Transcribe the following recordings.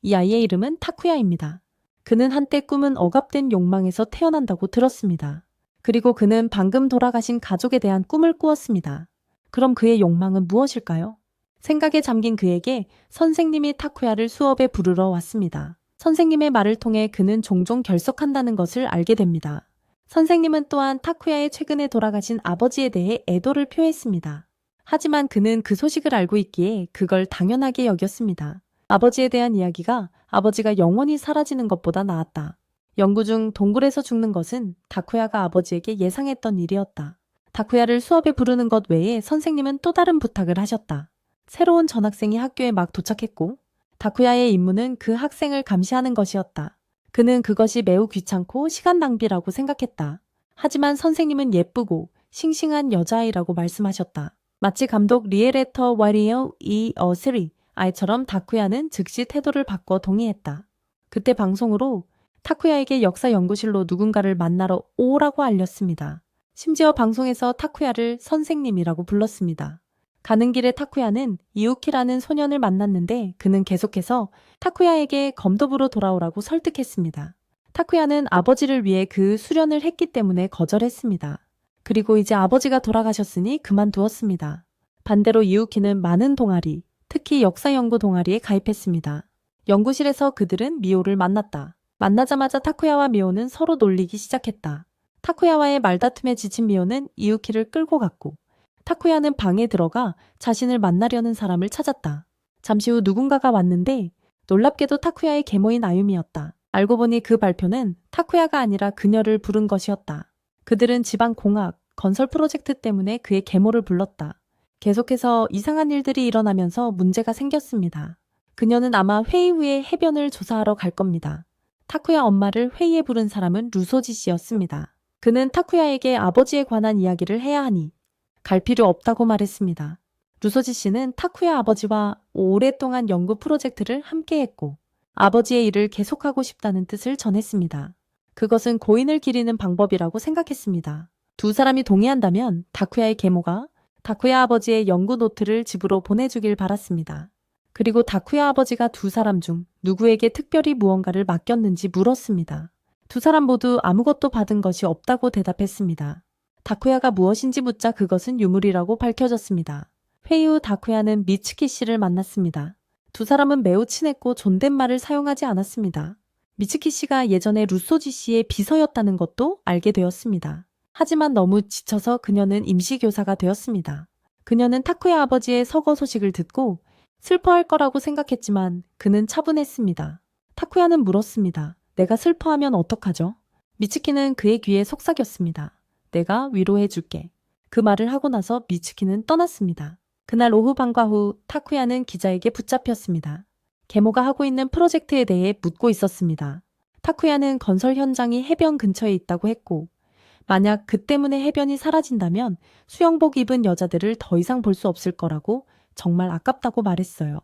이 아이의 이름은 타쿠야입니다. 그는 한때 꿈은 억압된 욕망에서 태어난다고 들었습니다. 그리고 그는 방금 돌아가신 가족에 대한 꿈을 꾸었습니다. 그럼 그의 욕망은 무엇일까요? 생각에 잠긴 그에게 선생님이 타쿠야를 수업에 부르러 왔습니다. 선생님의 말을 통해 그는 종종 결석한다는 것을 알게 됩니다. 선생님은 또한 타쿠야의 최근에 돌아가신 아버지에 대해 애도를 표했습니다. 하지만 그는 그 소식을 알고 있기에 그걸 당연하게 여겼습니다. 아버지에 대한 이야기가 아버지가 영원히 사라지는 것보다 나았다. 연구 중 동굴에서 죽는 것은 타쿠야가 아버지에게 예상했던 일이었다. 타쿠야를 수업에 부르는 것 외에 선생님은 또 다른 부탁을 하셨다. 새로운 전학생이 학교에 막 도착했고 타쿠야의 임무는 그 학생을 감시하는 것이었다. 그는 그것이 매우 귀찮고 시간 낭비라고 생각했다. 하지만 선생님은 예쁘고 싱싱한 여자아이라고 말씀하셨다. 마치 감독 리에레터 와리오 이 어스리 아이처럼 타쿠야는 즉시 태도를 바꿔 동의했다. 그때 방송으로 타쿠야에게 역사 연구실로 누군가를 만나러 오라고 알렸습니다. 심지어 방송에서 타쿠야를 선생님이라고 불렀습니다. 가는 길에 타쿠야는 이우키라는 소년을 만났는데 그는 계속해서 타쿠야에게 검도부로 돌아오라고 설득했습니다. 타쿠야는 아버지를 위해 그 수련을 했기 때문에 거절했습니다. 그리고 이제 아버지가 돌아가셨으니 그만두었습니다. 반대로 이우키는 많은 동아리, 특히 역사연구 동아리에 가입했습니다. 연구실에서 그들은 미오를 만났다. 만나자마자 타쿠야와 미오는 서로 놀리기 시작했다. 타쿠야와의 말다툼에 지친 미오는 이우키를 끌고 갔고 타쿠야는 방에 들어가 자신을 만나려는 사람을 찾았다. 잠시 후 누군가가 왔는데 놀랍게도 타쿠야의 계모인 아유미였다. 알고 보니 그 발표는 타쿠야가 아니라 그녀를 부른 것이었다. 그들은 지방공학, 건설 프로젝트 때문에 그의 계모를 불렀다. 계속해서 이상한 일들이 일어나면서 문제가 생겼습니다. 그녀는 아마 회의 후에 해변을 조사하러 갈 겁니다. 타쿠야 엄마를 회의에 부른 사람은 루소지 씨였습니다. 그는 타쿠야에게 아버지에 관한 이야기를 해야 하니 갈 필요 없다고 말했습니다. 루소지 씨는 타쿠야 아버지와 오랫동안 연구 프로젝트를 함께했고 아버지의 일을 계속하고 싶다는 뜻을 전했습니다. 그것은 고인을 기리는 방법이라고 생각했습니다. 두 사람이 동의한다면 타쿠야의 계모가 타쿠야 아버지의 연구 노트를 집으로 보내주길 바랐습니다. 그리고 타쿠야 아버지가 두 사람 중 누구에게 특별히 무언가를 맡겼는지 물었습니다. 두 사람 모두 아무것도 받은 것이 없다고 대답했습니다. 타쿠야가 무엇인지 묻자 그것은 유물이라고 밝혀졌습니다. 회의 후 타쿠야는 미츠키 씨를 만났습니다. 두 사람은 매우 친했고 존댓말을 사용하지 않았습니다. 미츠키 씨가 예전에 루소지 씨의 비서였다는 것도 알게 되었습니다. 하지만 너무 지쳐서 그녀는 임시교사가 되었습니다. 그녀는 타쿠야 아버지의 서거 소식을 듣고 슬퍼할 거라고 생각했지만 그는 차분했습니다. 타쿠야는 물었습니다. 내가 슬퍼하면 어떡하죠? 미츠키는 그의 귀에 속삭였습니다. 내가 위로해 줄게. 그 말을 하고 나서 미츠키는 떠났습니다. 그날 오후 방과 후 타쿠야는 기자에게 붙잡혔습니다. 계모가 하고 있는 프로젝트에 대해 묻고 있었습니다. 타쿠야는 건설 현장이 해변 근처에 있다고 했고 만약 그 때문에 해변이 사라진다면 수영복 입은 여자들을 더 이상 볼 수 없을 거라고 정말 아깝다고 말했어요.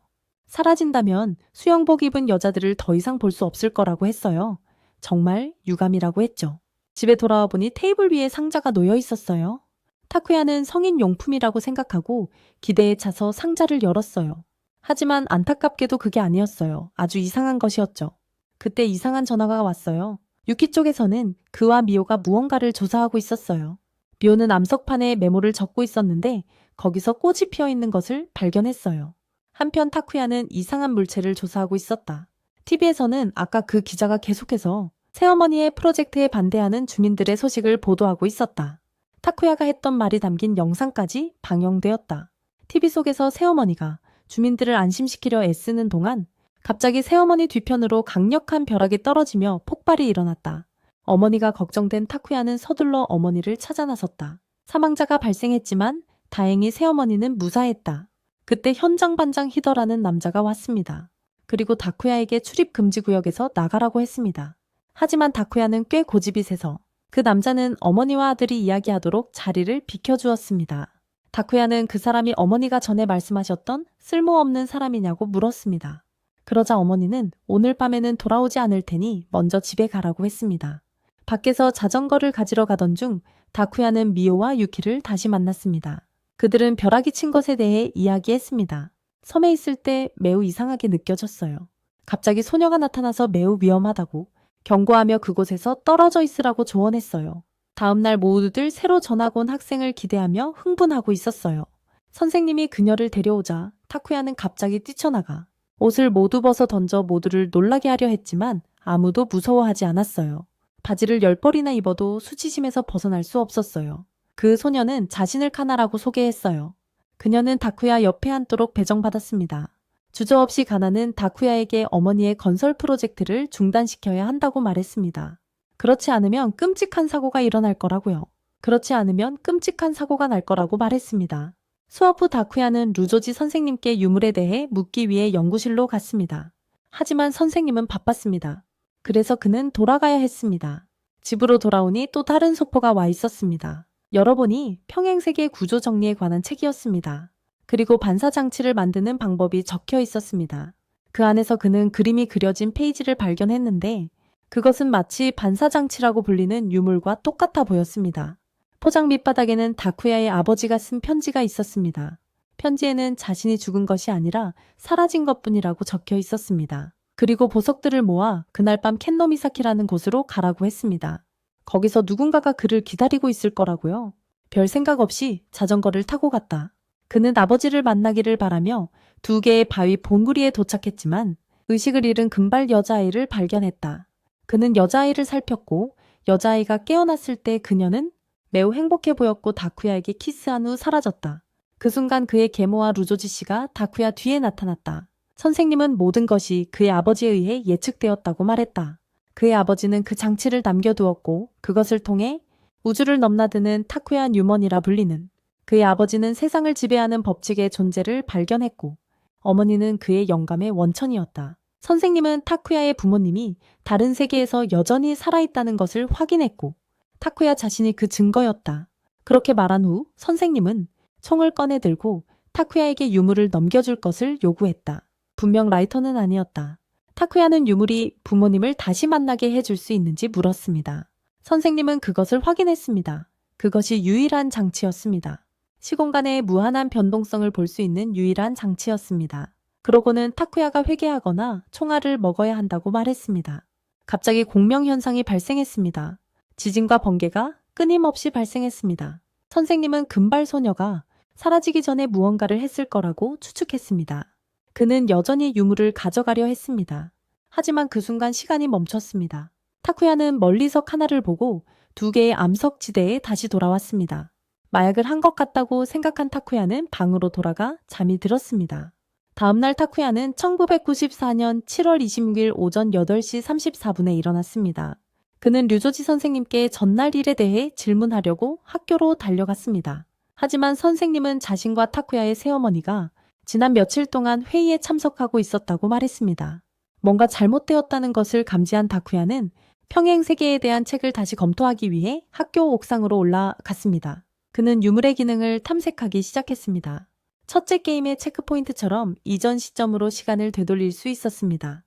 사라진다면 수영복 입은 여자들을 더 이상 볼 수 없을 거라고 했어요. 정말 유감이라고 했죠. 집에 돌아와 보니 테이블 위에 상자가 놓여 있었어요. 타쿠야는 성인 용품이라고 생각하고 기대에 차서 상자를 열었어요. 하지만 안타깝게도 그게 아니었어요. 아주 이상한 것이었죠. 그때 이상한 전화가 왔어요. 유키 쪽에서는 그와 미오가 무언가를 조사하고 있었어요. 미오는 암석판에 메모를 적고 있었는데 거기서 꽃이 피어 있는 것을 발견했어요. 한편 타쿠야는 이상한 물체를 조사하고 있었다. TV에서는 아까 그 기자가 계속해서 새어머니의 프로젝트에 반대하는 주민들의 소식을 보도하고 있었다. 타쿠야가 했던 말이 담긴 영상까지 방영되었다. TV 속에서 새어머니가 주민들을 안심시키려 애쓰는 동안 갑자기 새어머니 뒤편으로 강력한 벼락이 떨어지며 폭발이 일어났다. 어머니가 걱정된 타쿠야는 서둘러 어머니를 찾아 나섰다. 사망자가 발생했지만 다행히 새어머니는 무사했다. 그때 현장 반장 히더라는 남자가 왔습니다. 그리고 타쿠야에게 출입 금지 구역에서 나가라고 했습니다. 하지만 타쿠야는 꽤 고집이 세서 그 남자는 어머니와 아들이 이야기하도록 자리를 비켜주었습니다. 타쿠야는 그 사람이 어머니가 전에 말씀하셨던 쓸모없는 사람이냐고 물었습니다. 그러자 어머니는 오늘 밤에는 돌아오지 않을 테니 먼저 집에 가라고 했습니다. 밖에서 자전거를 가지러 가던 중 타쿠야는 미오와 유키를 다시 만났습니다. 그들은 벼락이 친 것에 대해 이야기했습니다. 섬에 있을 때 매우 이상하게 느껴졌어요. 갑자기 소녀가 나타나서 매우 위험하다고 경고하며 그곳에서 떨어져 있으라고 조언했어요. 다음날 모두들 새로 전학 온 학생을 기대하며 흥분하고 있었어요. 선생님이 그녀를 데려오자 타쿠야는 갑자기 뛰쳐나가 옷을 모두 벗어 던져 모두를 놀라게 하려 했지만 아무도 무서워하지 않았어요. 바지를 10벌이나 입어도 수치심에서 벗어날 수 없었어요. 그 소녀는 자신을 카나라고 소개했어요. 그녀는 다쿠야 옆에 앉도록 배정받았습니다. 주저없이 가나는 다쿠야에게 어머니의 건설 프로젝트를 중단시켜야 한다고 말했습니다. 그렇지 않으면 끔찍한 사고가 일어날 거라고요. 그렇지 않으면 끔찍한 사고가 날 거라고 말했습니다. 수업 후 다쿠야는 루조지 선생님께 유물에 대해 묻기 위해 연구실로 갔습니다. 하지만 선생님은 바빴습니다. 그래서 그는 돌아가야 했습니다. 집으로 돌아오니 또 다른 소포가 와 있었습니다. 열어보니 평행세계 구조 정리에 관한 책이었습니다. 그리고 반사장치를 만드는 방법이 적혀 있었습니다. 그 안에서 그는 그림이 그려진 페이지를 발견했는데 그것은 마치 반사장치라고 불리는 유물과 똑같아 보였습니다. 포장 밑바닥에는 다쿠야의 아버지가 쓴 편지가 있었습니다. 편지에는 자신이 죽은 것이 아니라 사라진 것뿐이라고 적혀 있었습니다. 그리고 보석들을 모아 그날 밤 켄노미사키라는 곳으로 가라고 했습니다. 거기서 누군가가 그를 기다리고 있을 거라고요. 별 생각 없이 자전거를 타고 갔다. 그는 아버지를 만나기를 바라며 2개의 바위 봉우리에 도착했지만 의식을 잃은 금발 여자아이를 발견했다. 그는 여자아이를 살폈고 여자아이가 깨어났을 때 그녀는 매우 행복해 보였고 다쿠야에게 키스한 후 사라졌다. 그 순간 그의 계모와 루조지 씨가 다쿠야 뒤에 나타났다. 선생님은 모든 것이 그의 아버지에 의해 예측되었다고 말했다. 그의 아버지는 그 장치를 남겨두었고 그것을 통해 우주를 넘나드는 타쿠야 뉴먼이라 불리는 그의 아버지는 세상을 지배하는 법칙의 존재를 발견했고 어머니는 그의 영감의 원천이었다. 선생님은 타쿠야의 부모님이 다른 세계에서 여전히 살아있다는 것을 확인했고 타쿠야 자신이 그 증거였다. 그렇게 말한 후 선생님은 총을 꺼내 들고 타쿠야에게 유물을 넘겨줄 것을 요구했다. 분명 라이터는 아니었다. 타쿠야는 유물이 부모님을 다시 만나게 해줄 수 있는지 물었습니다. 선생님은 그것을 확인했습니다. 그것이 유일한 장치였습니다. 시공간의 무한한 변동성을 볼 수 있는 유일한 장치였습니다. 그러고는 타쿠야가 회개하거나 총알을 먹어야 한다고 말했습니다. 갑자기 공명현상이 발생했습니다. 지진과 번개가 끊임없이 발생했습니다. 선생님은 금발 소녀가 사라지기 전에 무언가를 했을 거라고 추측했습니다. 그는 여전히 유물을 가져가려 했습니다. 하지만 그 순간 시간이 멈췄습니다. 타쿠야는 멀리서 카나를 보고 2개의 암석지대에 다시 돌아왔습니다. 마약을 한 것 같다고 생각한 타쿠야는 방으로 돌아가 잠이 들었습니다. 다음날 타쿠야는 1994년 7월 26일 오전 8시 34분에 일어났습니다. 그는 류조지 선생님께 전날 일에 대해 질문하려고 학교로 달려갔습니다. 하지만 선생님은 자신과 타쿠야의 새어머니가 지난 며칠 동안 회의에 참석하고 있었다고 말했습니다. 뭔가 잘못되었다는 것을 감지한 다쿠야는 평행세계에 대한 책을 다시 검토하기 위해 학교 옥상으로 올라갔습니다. 그는 유물의 기능을 탐색하기 시작했습니다. 첫째 게임의 체크포인트처럼 이전 시점으로 시간을 되돌릴 수 있었습니다.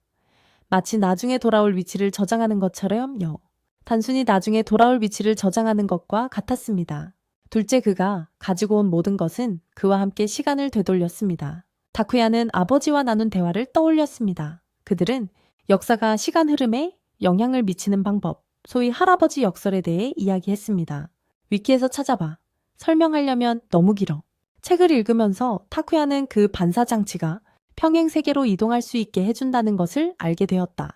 마치 나중에 돌아올 위치를 저장하는 것처럼요. 단순히 나중에 돌아올 위치를 저장하는 것과 같았습니다. 둘째, 그가 가지고 온 모든 것은 그와 함께 시간을 되돌렸습니다. 다쿠야는 아버지와 나눈 대화를 떠올렸습니다. 그들은 역사가 시간 흐름에 영향을 미치는 방법, 소위 할아버지 역설에 대해 이야기했습니다. 위키에서 찾아봐. 설명하려면 너무 길어. 책을 읽으면서 타쿠야는 그 반사장치가 평행세계로 이동할 수 있게 해준다는 것을 알게 되었다.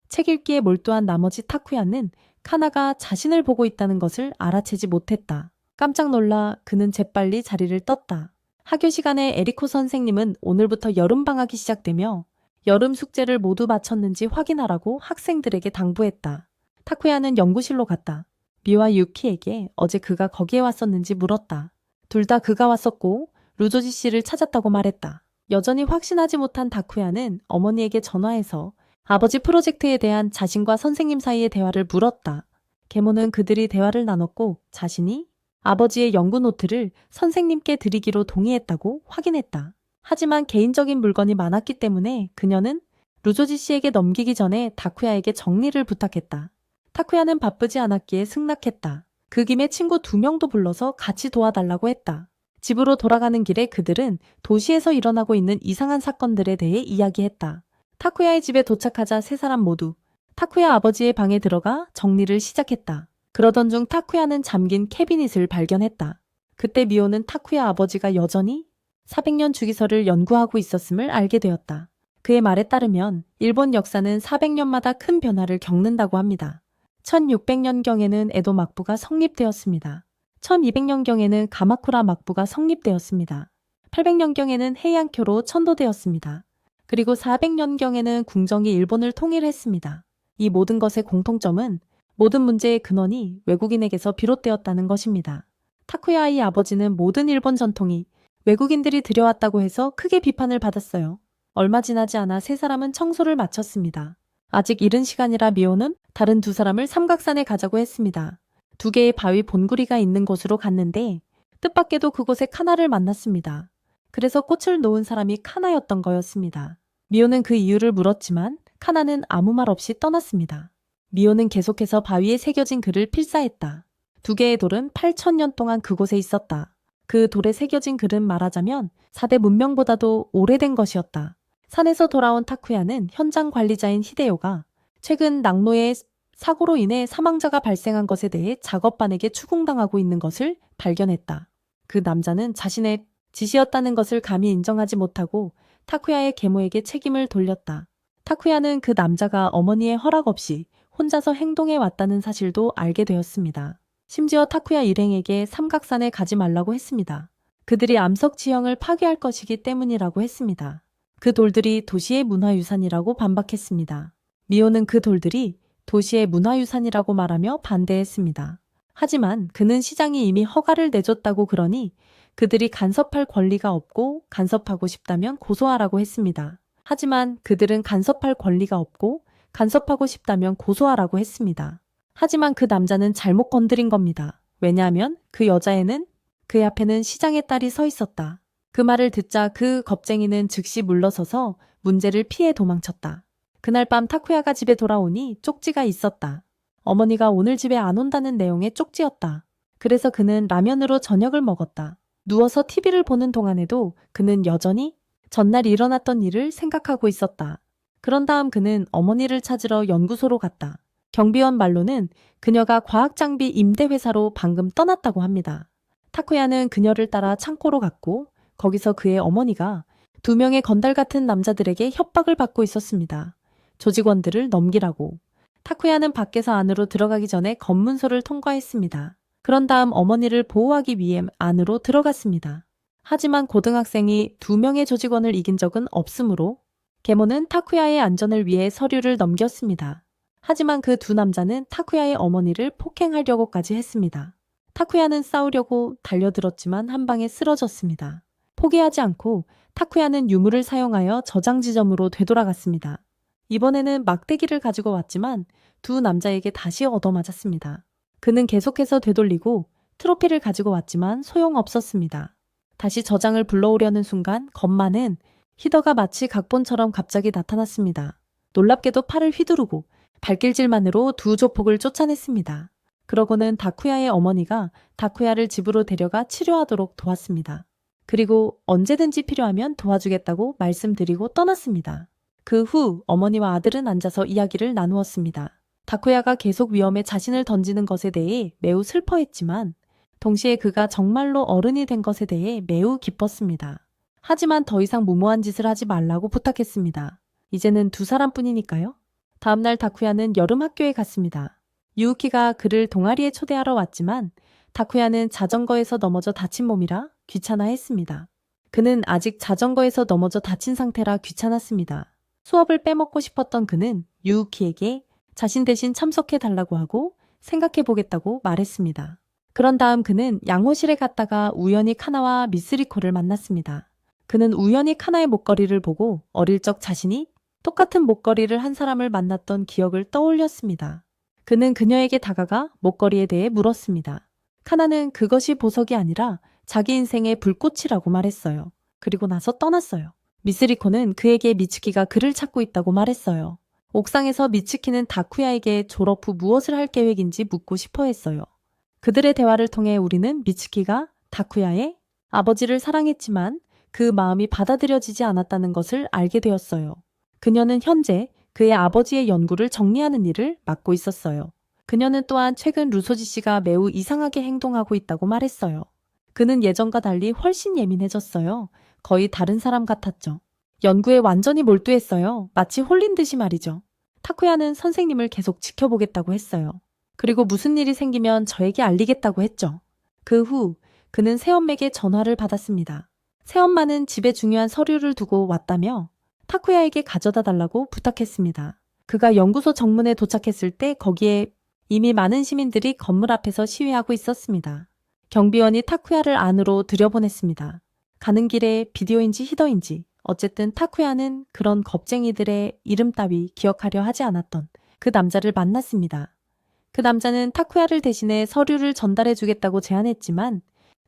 책 읽기에 몰두한 나머지 타쿠야는 카나가 자신을 보고 있다는 것을 알아채지 못했다. 깜짝 놀라 그는 재빨리 자리를 떴다. 학교 시간에 에리코 선생님은 오늘부터 여름방학이 시작되며 여름 숙제를 모두 마쳤는지 확인하라고 학생들에게 당부했다. 타쿠야는 연구실로 갔다. 미와 유키에게 어제 그가 거기에 왔었는지 물었다. 둘 다 그가 왔었고 루조지 씨를 찾았다고 말했다. 여전히 확신하지 못한 다쿠야는 어머니에게 전화해서 아버지 프로젝트에 대한 자신과 선생님 사이의 대화를 물었다. 계모는 그들이 대화를 나눴고 자신이 아버지의 연구 노트를 선생님께 드리기로 동의했다고 확인했다. 하지만 개인적인 물건이 많았기 때문에 그녀는 루조지 씨에게 넘기기 전에 다쿠야에게 정리를 부탁했다. 타쿠야는 바쁘지 않았기에 승낙했다. 그 김에 친구 2명도 불러서 같이 도와달라고 했다. 집으로 돌아가는 길에 그들은 도시에서 일어나고 있는 이상한 사건들에 대해 이야기했다. 타쿠야의 집에 도착하자 세 사람 모두 타쿠야 아버지의 방에 들어가 정리를 시작했다. 그러던 중 타쿠야는 잠긴 캐비닛을 발견했다. 그때 미호는 타쿠야 아버지가 여전히 400년 주기설을 연구하고 있었음을 알게 되었다. 그의 말에 따르면 일본 역사는 400년마다 큰 변화를 겪는다고 합니다. 1600년경에는 에도 막부가 성립되었습니다. 1200년경에는 가마쿠라 막부가 성립되었습니다. 800년경에는 헤이안쿄로 천도되었습니다. 그리고 400년경에는 궁정이 일본을 통일했습니다. 이 모든 것의 공통점은 모든 문제의 근원이 외국인에게서 비롯되었다는 것입니다. 타쿠야의 아버지는 모든 일본 전통이 외국인들이 들여왔다고 해서 크게 비판을 받았어요. 얼마 지나지 않아 세 사람은 청소를 마쳤습니다. 아직 이른 시간이라 미호는 다른 두 사람을 삼각산에 가자고 했습니다. 두 개의 바위 본구리가 있는 곳으로 갔는데 뜻밖에도 그곳에 카나를 만났습니다. 그래서 꽃을 놓은 사람이 카나였던 거였습니다. 미호는 그 이유를 물었지만 카나는 아무 말 없이 떠났습니다. 미호는 계속해서 바위에 새겨진 글을 필사했다. 두 개의 돌은 8,000년 동안 그곳에 있었다. 그 돌에 새겨진 글은 말하자면 4대 문명보다도 오래된 것이었다. 산에서 돌아온 타쿠야는 현장 관리자인 히데요가 최근 낙노의 사고로 인해 사망자가 발생한 것에 대해 작업반에게 추궁당하고 있는 것을 발견했다. 그 남자는 자신의 짓이었다는 것을 감히 인정하지 못하고 타쿠야의 계모에게 책임을 돌렸다. 타쿠야는 그 남자가 어머니의 허락 없이 혼자서 행동해 왔다는 사실도 알게 되었습니다. 심지어 타쿠야 일행에게 삼각산에 가지 말라고 했습니다. 그들이 암석 지형을 파괴할 것이기 때문이라고 했습니다. 그 돌들이 도시의 문화유산이라고 반박했습니다. 미호는 그 돌들이 도시의 문화유산이라고 말하며 반대했습니다. 하지만 그는 시장이 이미 허가를 내줬다고 그러니 그들이 간섭할 권리가 없고 간섭하고 싶다면 고소하라고 했습니다. 하지만 그들은 간섭할 권리가 없고 간섭하고 싶다면 고소하라고 했습니다. 하지만 그 남자는 잘못 건드린 겁니다. 왜냐하면 그 여자애는 그의 앞에는 시장의 딸이 서 있었다. 그 말을 듣자 그 겁쟁이는 즉시 물러서서 문제를 피해 도망쳤다. 그날 밤 타쿠야가 집에 돌아오니 쪽지가 있었다. 어머니가 오늘 집에 안 온다는 내용의 쪽지였다. 그래서 그는 라면으로 저녁을 먹었다. 누워서 TV를 보는 동안에도 그는 여전히 전날 일어났던 일을 생각하고 있었다. 그런 다음 그는 어머니를 찾으러 연구소로 갔다. 경비원 말로는 그녀가 과학장비 임대회사로 방금 떠났다고 합니다. 타쿠야는 그녀를 따라 창고로 갔고 거기서 그의 어머니가 2명의 건달 같은 남자들에게 협박을 받고 있었습니다. 조직원들을 넘기라고. 타쿠야는 밖에서 안으로 들어가기 전에 검문소를 통과했습니다. 그런 다음 어머니를 보호하기 위해 안으로 들어갔습니다. 하지만 고등학생이 2명의 조직원을 이긴 적은 없으므로 계모는 타쿠야의 안전을 위해 서류를 넘겼습니다. 하지만 그 두 남자는 타쿠야의 어머니를 폭행하려고까지 했습니다. 타쿠야는 싸우려고 달려들었지만 한 방에 쓰러졌습니다. 포기하지 않고 타쿠야는 유물을 사용하여 저장 지점으로 되돌아갔습니다. 이번에는 막대기를 가지고 왔지만 두 남자에게 다시 얻어맞았습니다. 그는 계속해서 되돌리고 트로피를 가지고 왔지만 소용없었습니다. 다시 저장을 불러오려는 순간 건마는 히더가 마치 각본처럼 갑자기 나타났습니다. 놀랍게도 팔을 휘두르고 발길질만으로 두 조폭을 쫓아냈습니다. 그러고는 다쿠야의 어머니가 다쿠야를 집으로 데려가 치료하도록 도왔습니다. 그리고 언제든지 필요하면 도와주겠다고 말씀드리고 떠났습니다. 그 후 어머니와 아들은 앉아서 이야기를 나누었습니다. 다쿠야가 계속 위험에 자신을 던지는 것에 대해 매우 슬퍼했지만 동시에 그가 정말로 어른이 된 것에 대해 매우 기뻤습니다. 하지만 더 이상 무모한 짓을 하지 말라고 부탁했습니다. 이제는 두 사람뿐이니까요. 다음날 다쿠야는 여름 학교에 갔습니다. 유우키가 그를 동아리에 초대하러 왔지만 다쿠야는 자전거에서 넘어져 다친 몸이라 귀찮아했습니다. 그는 아직 자전거에서 넘어져 다친 상태라 귀찮았습니다. 수업을 빼먹고 싶었던 그는 유우키에게 자신 대신 참석해달라고 하고 생각해보겠다고 말했습니다. 그런 다음 그는 양호실에 갔다가 우연히 카나와 미쓰리코를 만났습니다. 그는 우연히 카나의 목걸이를 보고 어릴 적 자신이 똑같은 목걸이를 한 사람을 만났던 기억을 떠올렸습니다. 그는 그녀에게 다가가 목걸이에 대해 물었습니다. 카나는 그것이 보석이 아니라 자기 인생의 불꽃이라고 말했어요. 그리고 나서 떠났어요. 미쓰리코는 그에게 미츠키가 그를 찾고 있다고 말했어요. 옥상에서 미츠키는 다쿠야에게 졸업 후 무엇을 할 계획인지 묻고 싶어 했어요. 그들의 대화를 통해 우리는 미츠키가 다쿠야의 아버지를 사랑했지만 그 마음이 받아들여지지 않았다는 것을 알게 되었어요. 그녀는 현재 그의 아버지의 연구를 정리하는 일을 맡고 있었어요. 그녀는 또한 최근 루소지 씨가 매우 이상하게 행동하고 있다고 말했어요. 그는 예전과 달리 훨씬 예민해졌어요. 거의 다른 사람 같았죠. 연구에 완전히 몰두했어요. 마치 홀린 듯이 말이죠. 타쿠야는 선생님을 계속 지켜보겠다고 했어요. 그리고 무슨 일이 생기면 저에게 알리겠다고 했죠. 그 후 그는 새엄에게 전화를 받았습니다. 새엄마는 집에 중요한 서류를 두고 왔다며 타쿠야에게 가져다 달라고 부탁했습니다. 그가 연구소 정문에 도착했을 때 거기에 이미 많은 시민들이 건물 앞에서 시위하고 있었습니다. 경비원이 타쿠야를 안으로 들여보냈습니다. 가는 길에 비디오인지 히더인지 어쨌든 타쿠야는 그런 겁쟁이들의 이름 따위 기억하려 하지 않았던 그 남자를 만났습니다. 그 남자는 타쿠야를 대신해 서류를 전달해 주겠다고 제안했지만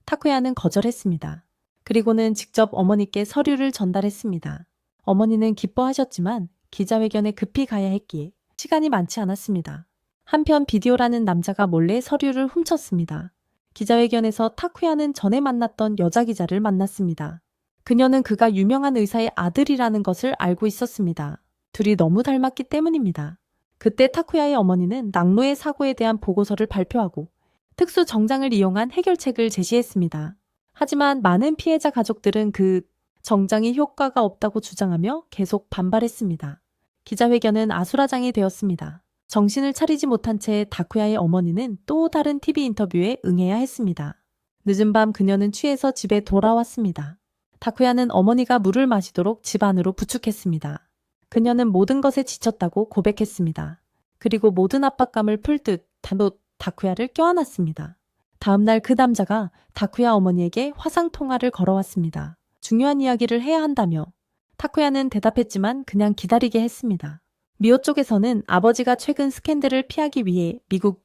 타쿠야는 거절했습니다. 그리고는 직접 어머니께 서류를 전달했습니다. 어머니는 기뻐하셨지만 기자회견에 급히 가야 했기에 시간이 많지 않았습니다. 한편 비디오라는 남자가 몰래 서류를 훔쳤습니다. 기자회견에서 타쿠야는 전에 만났던 여자 기자를 만났습니다. 그녀는 그가 유명한 의사의 아들이라는 것을 알고 있었습니다. 둘이 너무 닮았기 때문입니다. 그때 타쿠야의 어머니는 낙로의 사고에 대한 보고서를 발표하고 특수 정장을 이용한 해결책을 제시했습니다. 하지만 많은 피해자 가족들은 그 정장이 효과가 없다고 주장하며 계속 반발했습니다. 기자회견은 아수라장이 되었습니다. 정신을 차리지 못한 채 타쿠야의 어머니는 또 다른 TV 인터뷰에 응해야 했습니다. 늦은 밤 그녀는 취해서 집에 돌아왔습니다. 타쿠야는 어머니가 물을 마시도록 집 안으로 부축했습니다. 그녀는 모든 것에 지쳤다고 고백했습니다. 그리고 모든 압박감을 풀 듯 타쿠야를 껴안았습니다. 다음날 그 남자가 타쿠야 어머니에게 화상통화를 걸어왔습니다. 중요한 이야기를 해야 한다며 타쿠야는 대답했지만 그냥 기다리게 했습니다. 미호 쪽에서는 아버지가 최근 스캔들을 피하기 위해 미국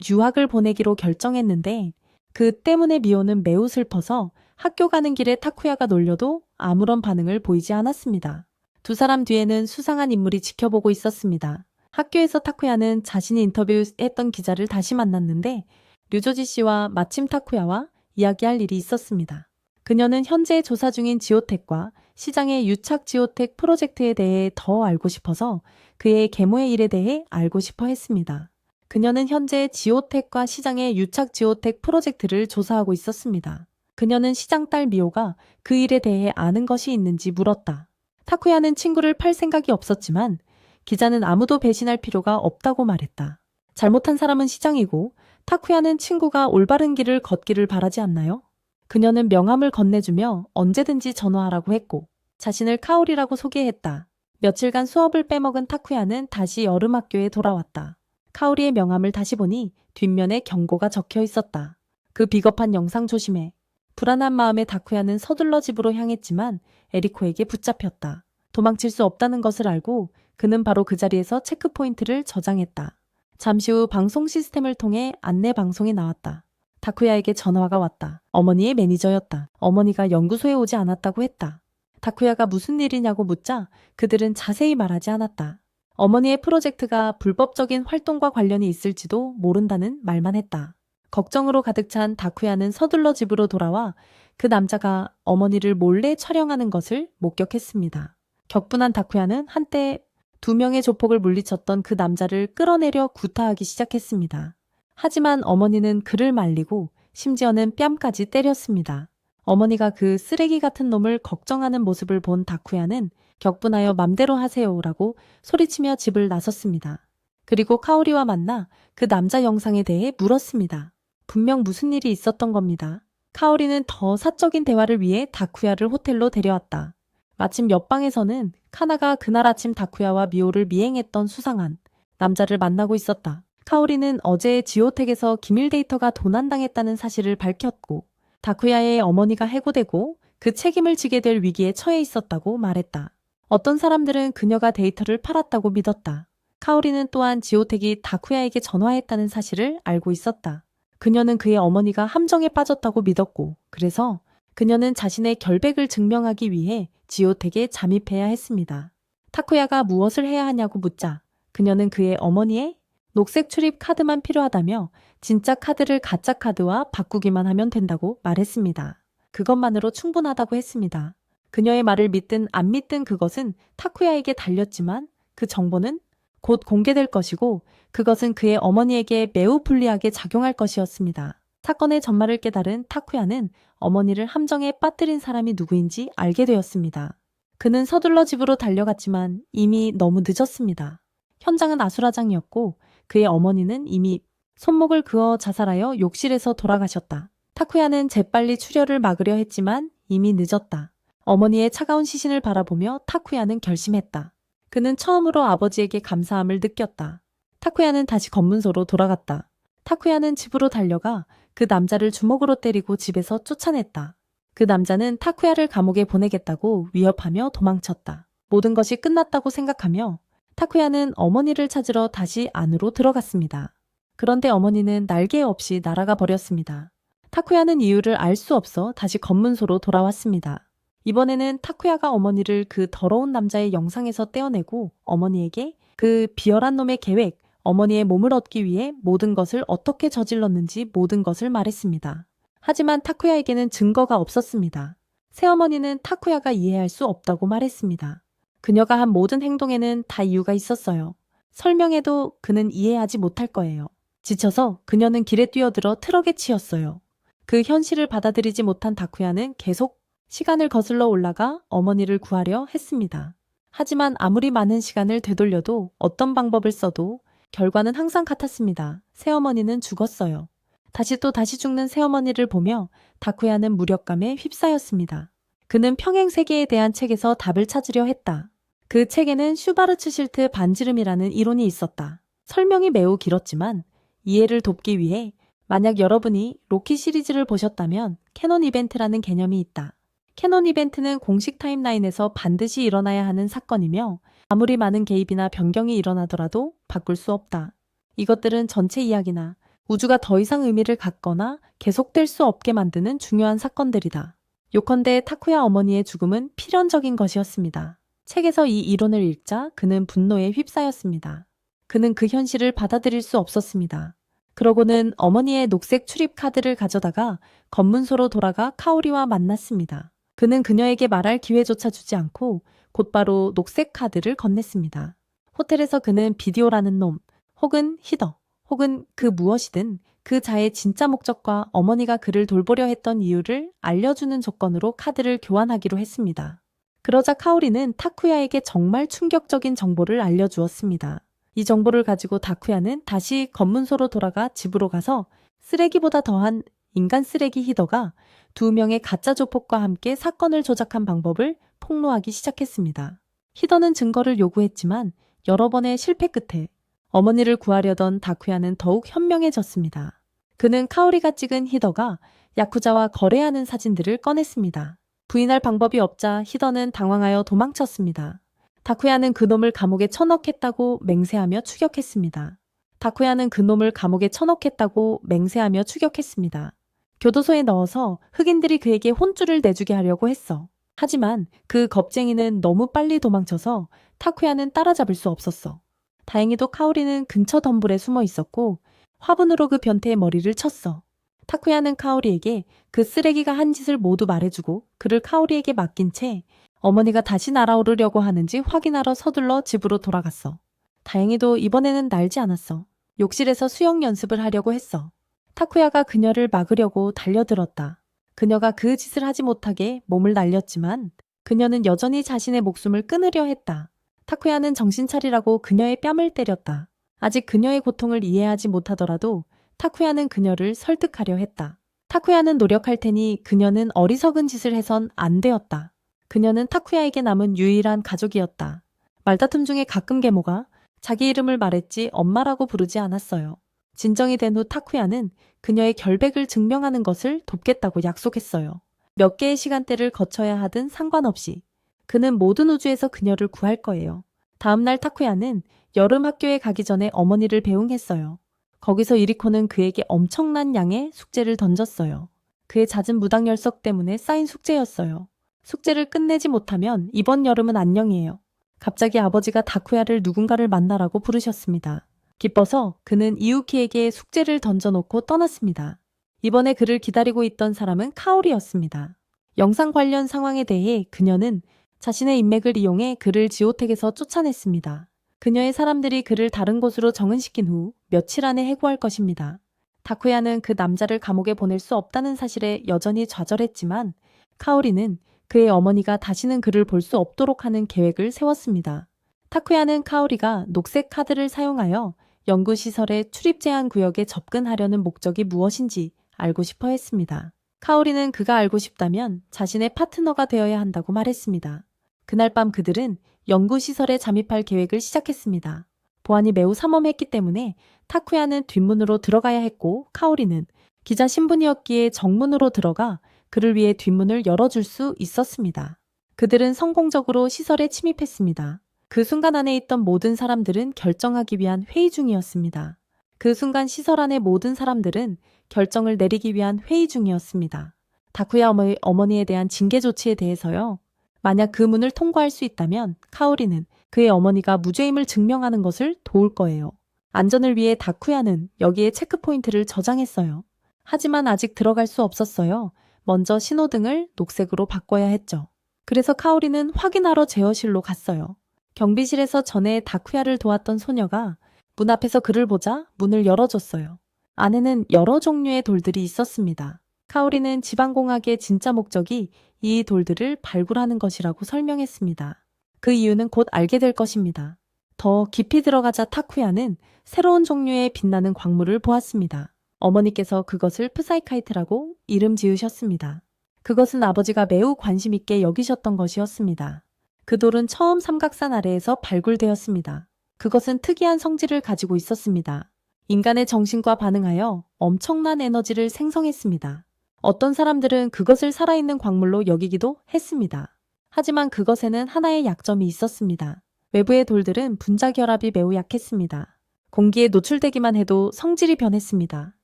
유학을 보내기로 결정했는데 그 때문에 미호는 매우 슬퍼서 학교 가는 길에 타쿠야가 놀려도 아무런 반응을 보이지 않았습니다. 두 사람 뒤에는 수상한 인물이 지켜보고 있었습니다. 학교에서 타쿠야는 자신이 인터뷰했던 기자를 다시 만났는데 류조지 씨와 마침 타쿠야와 이야기할 일이 있었습니다. 그녀는 현재 조사 중인 지오텍과 시장의 유착 지오텍 프로젝트에 대해 더 알고 싶어서 그의 계모의 일에 대해 알고 싶어 했습니다. 그녀는 현재 지오텍과 시장의 유착 지오텍 프로젝트를 조사하고 있었습니다. 그녀는 시장 딸 미호가 그 일에 대해 아는 것이 있는지 물었다. 타쿠야는 친구를 팔 생각이 없었지만 기자는 아무도 배신할 필요가 없다고 말했다. 잘못한 사람은 시장이고 타쿠야는 친구가 올바른 길을 걷기를 바라지 않나요? 그녀는 명함을 건네주며 언제든지 전화하라고 했고 자신을 카오리라고 소개했다. 며칠간 수업을 빼먹은 타쿠야는 다시 여름학교에 돌아왔다. 카오리의 명함을 다시 보니 뒷면에 경고가 적혀 있었다. 그 비겁한 영상 조심해. 불안한 마음에 타쿠야는 서둘러 집으로 향했지만 에리코에게 붙잡혔다. 도망칠 수 없다는 것을 알고 그는 바로 그 자리에서 체크포인트를 저장했다. 잠시 후 방송 시스템을 통해 안내 방송이 나왔다. 타쿠야에게 전화가 왔다. 어머니의 매니저였다. 어머니가 연구소에 오지 않았다고 했다. 타쿠야가 무슨 일이냐고 묻자 그들은 자세히 말하지 않았다. 어머니의 프로젝트가 불법적인 활동과 관련이 있을지도 모른다는 말만 했다. 걱정으로 가득 찬 타쿠야는 서둘러 집으로 돌아와 그 남자가 어머니를 몰래 촬영하는 것을 목격했습니다. 격분한 타쿠야는 한때 2명의 조폭을 물리쳤던 그 남자를 끌어내려 구타하기 시작했습니다. 하지만 어머니는 그를 말리고 심지어는 뺨까지 때렸습니다. 어머니가 그 쓰레기 같은 놈을 걱정하는 모습을 본 타쿠야는 격분하여 맘대로 하세요라고 소리치며 집을 나섰습니다. 그리고 카오리와 만나 그 남자 영상에 대해 물었습니다. 분명 무슨 일이 있었던 겁니다. 카오리는 더 사적인 대화를 위해 타쿠야를 호텔로 데려왔다. 마침 옆방에서는 카나가 그날 아침 타쿠야와 미호를 미행했던 수상한 남자를 만나고 있었다. 카오리는 어제 지오텍에서 기밀 데이터가 도난당했다는 사실을 밝혔고 타쿠야의 어머니가 해고되고 그 책임을 지게 될 위기에 처해 있었다고 말했다. 어떤 사람들은 그녀가 데이터를 팔았다고 믿었다. 카오리는 또한 지오텍이 타쿠야에게 전화했다는 사실을 알고 있었다. 그녀는 그의 어머니가 함정에 빠졌다고 믿었고 그래서 그녀는 자신의 결백을 증명하기 위해 지오텍에 잠입해야 했습니다. 타쿠야가 무엇을 해야 하냐고 묻자 그녀는 그의 어머니의 녹색 출입 카드만 필요하다며 진짜 카드를 가짜 카드와 바꾸기만 하면 된다고 말했습니다. 그것만으로 충분하다고 했습니다. 그녀의 말을 믿든 안 믿든 그것은 타쿠야에게 달렸지만 그 정보는 곧 공개될 것이고 그것은 그의 어머니에게 매우 불리하게 작용할 것이었습니다. 사건의 전말을 깨달은 타쿠야는 어머니를 함정에 빠뜨린 사람이 누구인지 알게 되었습니다. 그는 서둘러 집으로 달려갔지만 이미 너무 늦었습니다. 현장은 아수라장이었고 그의 어머니는 이미 손목을 그어 자살하여 욕실에서 돌아가셨다. 타쿠야는 재빨리 출혈을 막으려 했지만 이미 늦었다. 어머니의 차가운 시신을 바라보며 타쿠야는 결심했다. 그는 처음으로 아버지에게 감사함을 느꼈다. 타쿠야는 다시 검문소로 돌아갔다. 타쿠야는 집으로 달려가 그 남자를 주먹으로 때리고 집에서 쫓아냈다. 그 남자는 타쿠야를 감옥에 보내겠다고 위협하며 도망쳤다. 모든 것이 끝났다고 생각하며 타쿠야는 어머니를 찾으러 다시 안으로 들어갔습니다. 그런데 어머니는 날개 없이 날아가 버렸습니다. 타쿠야는 이유를 알 수 없어 다시 검문소로 돌아왔습니다. 이번에는 타쿠야가 어머니를 그 더러운 남자의 영상에서 떼어내고 어머니에게 그 비열한 놈의 계획, 어머니의 몸을 얻기 위해 모든 것을 어떻게 저질렀는지 모든 것을 말했습니다. 하지만 타쿠야에게는 증거가 없었습니다. 새어머니는 타쿠야가 이해할 수 없다고 말했습니다. 그녀가 한 모든 행동에는 다 이유가 있었어요. 설명해도 그는 이해하지 못할 거예요. 지쳐서 그녀는 길에 뛰어들어 트럭에 치였어요. 그 현실을 받아들이지 못한 타쿠야는 계속 시간을 거슬러 올라가 어머니를 구하려 했습니다. 하지만 아무리 많은 시간을 되돌려도 어떤 방법을 써도 결과는 항상 같았습니다. 새어머니는 죽었어요. 다시 또 다시 죽는 새어머니를 보며 타쿠야는 무력감에 휩싸였습니다. 그는 평행세계에 대한 책에서 답을 찾으려 했다. 그 책에는 슈바르츠 실트 반지름이라는 이론이 있었다. 설명이 매우 길었지만 이해를 돕기 위해 만약 여러분이 로키 시리즈를 보셨다면 캐논 이벤트라는 개념이 있다. 캐논 이벤트는 공식 타임라인에서 반드시 일어나야 하는 사건이며 아무리 많은 개입이나 변경이 일어나더라도 바꿀 수 없다. 이것들은 전체 이야기나 우주가 더 이상 의미를 갖거나 계속될 수 없게 만드는 중요한 사건들이다. 요컨대 타쿠야 어머니의 죽음은 필연적인 것이었습니다. 책에서 이 이론을 읽자 그는 분노에 휩싸였습니다. 그는 그 현실을 받아들일 수 없었습니다. 그러고는 어머니의 녹색 출입 카드를 가져다가 검문소로 돌아가 카오리와 만났습니다. 그는 그녀에게 말할 기회조차 주지 않고 곧바로 녹색 카드를 건넸습니다. 호텔에서 그는 비디오라는 놈, 혹은 히더, 혹은 그 무엇이든 그 자의 진짜 목적과 어머니가 그를 돌보려 했던 이유를 알려주는 조건으로 카드를 교환하기로 했습니다. 그러자 카오리는 타쿠야에게 정말 충격적인 정보를 알려주었습니다. 이 정보를 가지고 타쿠야는 다시 검문소로 돌아가 집으로 가서 쓰레기보다 더한 인간 쓰레기 히더가 2명의 가짜 조폭과 함께 사건을 조작한 방법을 폭로하기 시작했습니다. 히더는 증거를 요구했지만 여러 번의 실패 끝에 어머니를 구하려던 타쿠야는 더욱 현명해졌습니다. 그는 카오리가 찍은 히더가 야쿠자와 거래하는 사진들을 꺼냈습니다. 부인할 방법이 없자 히더는 당황하여 도망쳤습니다. 타쿠야는 그놈을 감옥에 쳐넣겠다고 맹세하며 추격했습니다. 타쿠야는 그놈을 감옥에 쳐넣겠다고 맹세하며 추격했습니다. 교도소에 넣어서 흑인들이 그에게 혼쭐을 내주게 하려고 했어. 하지만 그 겁쟁이는 너무 빨리 도망쳐서 타쿠야는 따라잡을 수 없었어. 다행히도 카오리는 근처 덤불에 숨어 있었고 화분으로 그 변태의 머리를 쳤어. 타쿠야는 카오리에게 그 쓰레기가 한 짓을 모두 말해주고 그를 카오리에게 맡긴 채 어머니가 다시 날아오르려고 하는지 확인하러 서둘러 집으로 돌아갔어. 다행히도 이번에는 날지 않았어. 욕실에서 수영 연습을 하려고 했어. 타쿠야가 그녀를 막으려고 달려들었다. 그녀가 그 짓을 하지 못하게 몸을 날렸지만 그녀는 여전히 자신의 목숨을 끊으려 했다. 타쿠야는 정신 차리라고 그녀의 뺨을 때렸다. 아직 그녀의 고통을 이해하지 못하더라도 타쿠야는 그녀를 설득하려 했다. 타쿠야는 노력할 테니 그녀는 어리석은 짓을 해선 안 되었다. 그녀는 타쿠야에게 남은 유일한 가족이었다. 말다툼 중에 가끔 계모가 자기 이름을 말했지 엄마라고 부르지 않았어요. 진정이 된 후 타쿠야는 그녀의 결백을 증명하는 것을 돕겠다고 약속했어요. 몇 개의 시간대를 거쳐야 하든 상관없이 그는 모든 우주에서 그녀를 구할 거예요. 다음날 타쿠야는 여름 학교에 가기 전에 어머니를 배웅했어요. 거기서 이리코는 그에게 엄청난 양의 숙제를 던졌어요. 그의 잦은 무당열석 때문에 쌓인 숙제였어요. 숙제를 끝내지 못하면 이번 여름은 안녕이에요. 갑자기 아버지가 타쿠야를 누군가를 만나라고 부르셨습니다. 기뻐서 그는 이우키에게 숙제를 던져놓고 떠났습니다. 이번에 그를 기다리고 있던 사람은 카오리였습니다. 영상 관련 상황에 대해 그녀는 자신의 인맥을 이용해 그를 지오텍에서 쫓아냈습니다. 그녀의 사람들이 그를 다른 곳으로 정은시킨 후 며칠 안에 해고할 것입니다. 타쿠야는 그 남자를 감옥에 보낼 수 없다는 사실에 여전히 좌절했지만 카오리는 그의 어머니가 다시는 그를 볼 수 없도록 하는 계획을 세웠습니다. 타쿠야는 카오리가 녹색 카드를 사용하여 연구시설의 출입 제한 구역에 접근하려는 목적이 무엇인지 알고 싶어 했습니다. 카오리는 그가 알고 싶다면 자신의 파트너가 되어야 한다고 말했습니다. 그날 밤 그들은 연구시설에 잠입할 계획을 시작했습니다. 보안이 매우 삼엄했기 때문에 타쿠야는 뒷문으로 들어가야 했고 카오리는 기자 신분이었기에 정문으로 들어가 그를 위해 뒷문을 열어줄 수 있었습니다. 그들은 성공적으로 시설에 침입했습니다. 그 순간 안에 있던 모든 사람들은 결정하기 위한 회의 중이었습니다. 그 순간 시설 안의 모든 사람들은 결정을 내리기 위한 회의 중이었습니다. 다쿠야 어머니에 대한 징계 조치에 대해서요. 만약 그 문을 통과할 수 있다면 카오리는 그의 어머니가 무죄임을 증명하는 것을 도울 거예요. 안전을 위해 다쿠야는 여기에 체크포인트를 저장했어요. 하지만 아직 들어갈 수 없었어요. 먼저 신호등을 녹색으로 바꿔야 했죠. 그래서 카오리는 확인하러 제어실로 갔어요. 경비실에서 전에 다쿠야를 도왔던 소녀가 문 앞에서 그를 보자 문을 열어줬어요. 안에는 여러 종류의 돌들이 있었습니다. 카오리는 지방공학의 진짜 목적이 이 돌들을 발굴하는 것이라고 설명했습니다. 그 이유는 곧 알게 될 것입니다. 더 깊이 들어가자 타쿠야는 새로운 종류의 빛나는 광물을 보았습니다. 어머니께서 그것을 프사이카이트라고 이름 지으셨습니다. 그것은 아버지가 매우 관심 있게 여기셨던 것이었습니다. 그 돌은 처음 삼각산 아래에서 발굴되었습니다. 그것은 특이한 성질을 가지고 있었습니다. 인간의 정신과 반응하여 엄청난 에너지를 생성했습니다. 어떤 사람들은 그것을 살아있는 광물로 여기기도 했습니다. 하지만 그것에는 하나의 약점이 있었습니다. 외부의 돌들은 분자 결합이 매우 약했습니다. 공기에 노출되기만 해도 성질이 변했습니다.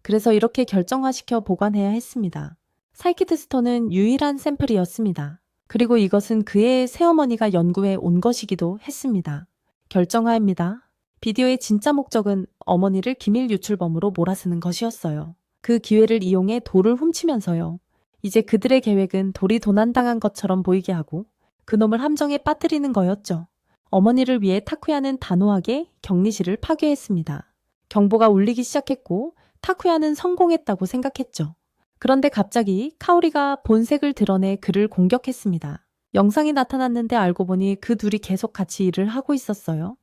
그래서 이렇게 결정화시켜 보관해야 했습니다. 사이키드 스톤은 유일한 샘플이었습니다. 그리고 이것은 그의 새어머니가 연구해 온 것이기도 했습니다. 결정화입니다. 비디오의 진짜 목적은 어머니를 기밀 유출범으로 몰아쓰는 것이었어요. 그 기회를 이용해 돌을 훔치면서요. 이제 그들의 계획은 돌이 도난당한 것처럼 보이게 하고 그놈을 함정에 빠뜨리는 거였죠. 어머니를 위해 타쿠야는 단호하게 격리실을 파괴했습니다. 경보가 울리기 시작했고 타쿠야는 성공했다고 생각했죠. 그런데 갑자기 카오리가 본색을 드러내 그를 공격했습니다. 영상이 나타났는데 알고 보니 그 둘이 계속 같이 일을 하고 있었어요.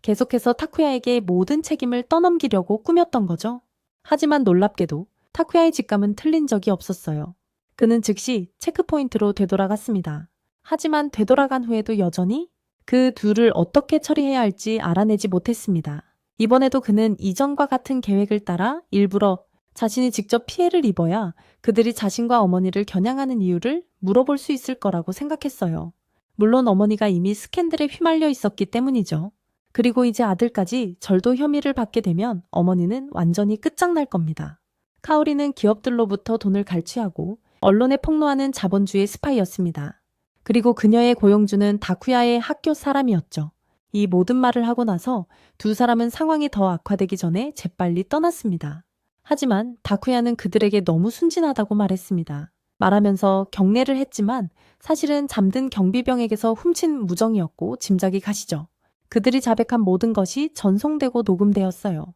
계속해서 타쿠야에게 모든 책임을 떠넘기려고 꾸몄던 거죠. 하지만 놀랍게도 타쿠야의 직감은 틀린 적이 없었어요. 그는 즉시 체크포인트로 되돌아갔습니다. 하지만 되돌아간 후에도 여전히 그 둘을 어떻게 처리해야 할지 알아내지 못했습니다. 이번에도 그는 이전과 같은 계획을 따라 일부러 자신이 직접 피해를 입어야 그들이 자신과 어머니를 겨냥하는 이유를 물어볼 수 있을 거라고 생각했어요. 물론 어머니가 이미 스캔들에 휘말려 있었기 때문이죠. 그리고 이제 아들까지 절도 혐의를 받게 되면 어머니는 완전히 끝장날 겁니다. 카오리는 기업들로부터 돈을 갈취하고 언론에 폭로하는 자본주의 스파이였습니다. 그리고 그녀의 고용주는 다쿠야의 학교 사람이었죠. 이 모든 말을 하고 나서 두 사람은 상황이 더 악화되기 전에 재빨리 떠났습니다. 하지만 다쿠야는 그들에게 너무 순진하다고 말했습니다. 말하면서 경례를 했지만 사실은 잠든 경비병에게서 훔친 무정이었고 짐작이 가시죠. 그들이 자백한 모든 것이 전송되고 녹음되었어요.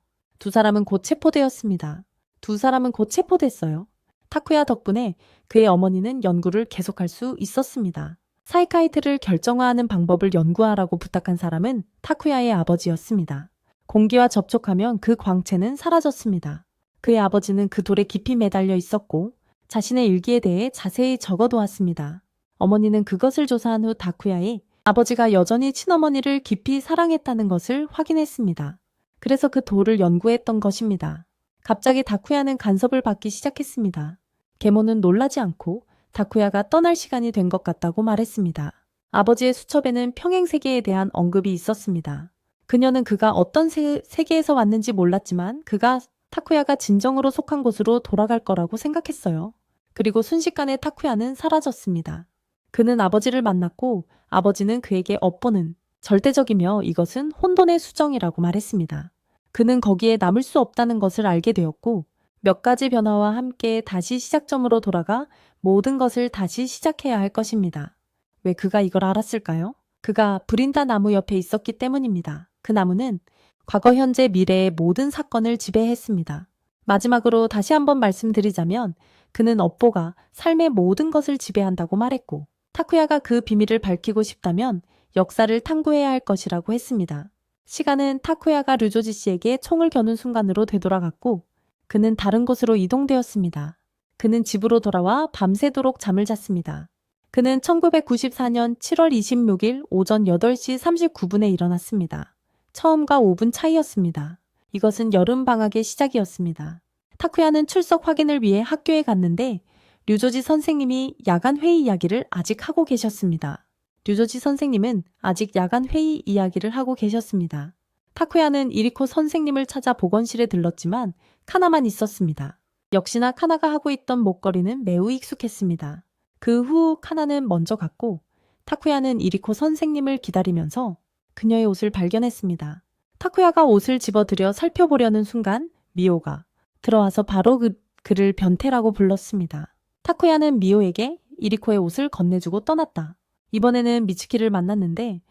두 사람은 곧 체포되었습니다. 두 사람은 곧 체포됐어요. 타쿠야 덕분에 그의 어머니는 연구를 계속할 수 있었습니다. 사이카이트를 결정화하는 방법을 연구하라고 부탁한 사람은 타쿠야의 아버지였습니다. 공기와 접촉하면 그 광채는 사라졌습니다. 그의 아버지는 그 돌에 깊이 매달려 있었고 자신의 일기에 대해 자세히 적어두었습니다. 어머니는 그것을 조사한 후 다쿠야의 아버지가 여전히 친어머니를 깊이 사랑했다는 것을 확인했습니다. 그래서 그 돌을 연구했던 것입니다. 갑자기 다쿠야는 간섭을 받기 시작했습니다. 계모는 놀라지 않고 다쿠야가 떠날 시간이 된 것 같다고 말했습니다. 아버지의 수첩에는 평행세계에 대한 언급이 있었습니다. 그녀는 그가 어떤 세계에서 왔는지 몰랐지만 그가 타쿠야가 진정으로 속한 곳으로 돌아갈 거라고 생각했어요. 그리고 순식간에 타쿠야는 사라졌습니다. 그는 아버지를 만났고 아버지는 그에게 업보는 절대적이며 이것은 혼돈의 수정이라고 말했습니다. 그는 거기에 남을 수 없다는 것을 알게 되었고 몇 가지 변화와 함께 다시 시작점으로 돌아가 모든 것을 다시 시작해야 할 것입니다. 왜 그가 이걸 알았을까요? 그가 브린다 나무 옆에 있었기 때문입니다. 그 나무는 과거, 현재, 미래의 모든 사건을 지배했습니다. 마지막으로 다시 한번 말씀드리자면 그는 업보가 삶의 모든 것을 지배한다고 말했고, 타쿠야가 그 비밀을 밝히고 싶다면 역사를 탐구해야 할 것이라고 했습니다. 시간은 타쿠야가 류조지 씨에게 총을 겨눈 순간으로 되돌아갔고 그는 다른 곳으로 이동되었습니다. 그는 집으로 돌아와 밤새도록 잠을 잤습니다. 그는 1994년 7월 26일 오전 8시 39분에 일어났습니다. 처음과 5분 차이였습니다. 이것은 여름방학의 시작이었습니다. 타쿠야는 출석 확인을 위해 학교에 갔는데 류조지 선생님이 야간 회의 이야기를 아직 하고 계셨습니다. 류조지 선생님은 아직 야간 회의 이야기를 하고 계셨습니다. 타쿠야는 이리코 선생님을 찾아 보건실에 들렀지만 카나만 있었습니다. 역시나 카나가 하고 있던 목걸이는 매우 익숙했습니다. 그 후 카나는 먼저 갔고 타쿠야는 이리코 선생님을 기다리면서 그녀의 옷을 발견했습니다. 타쿠야가 옷을 집어들여 살펴보려는 순간 미호가 들어와서 바로 그를 변태라고 불렀습니다. 타쿠야는 미호에게 이리코의 옷을 건네주고 떠났다. 이번에는 미츠키를 만났는데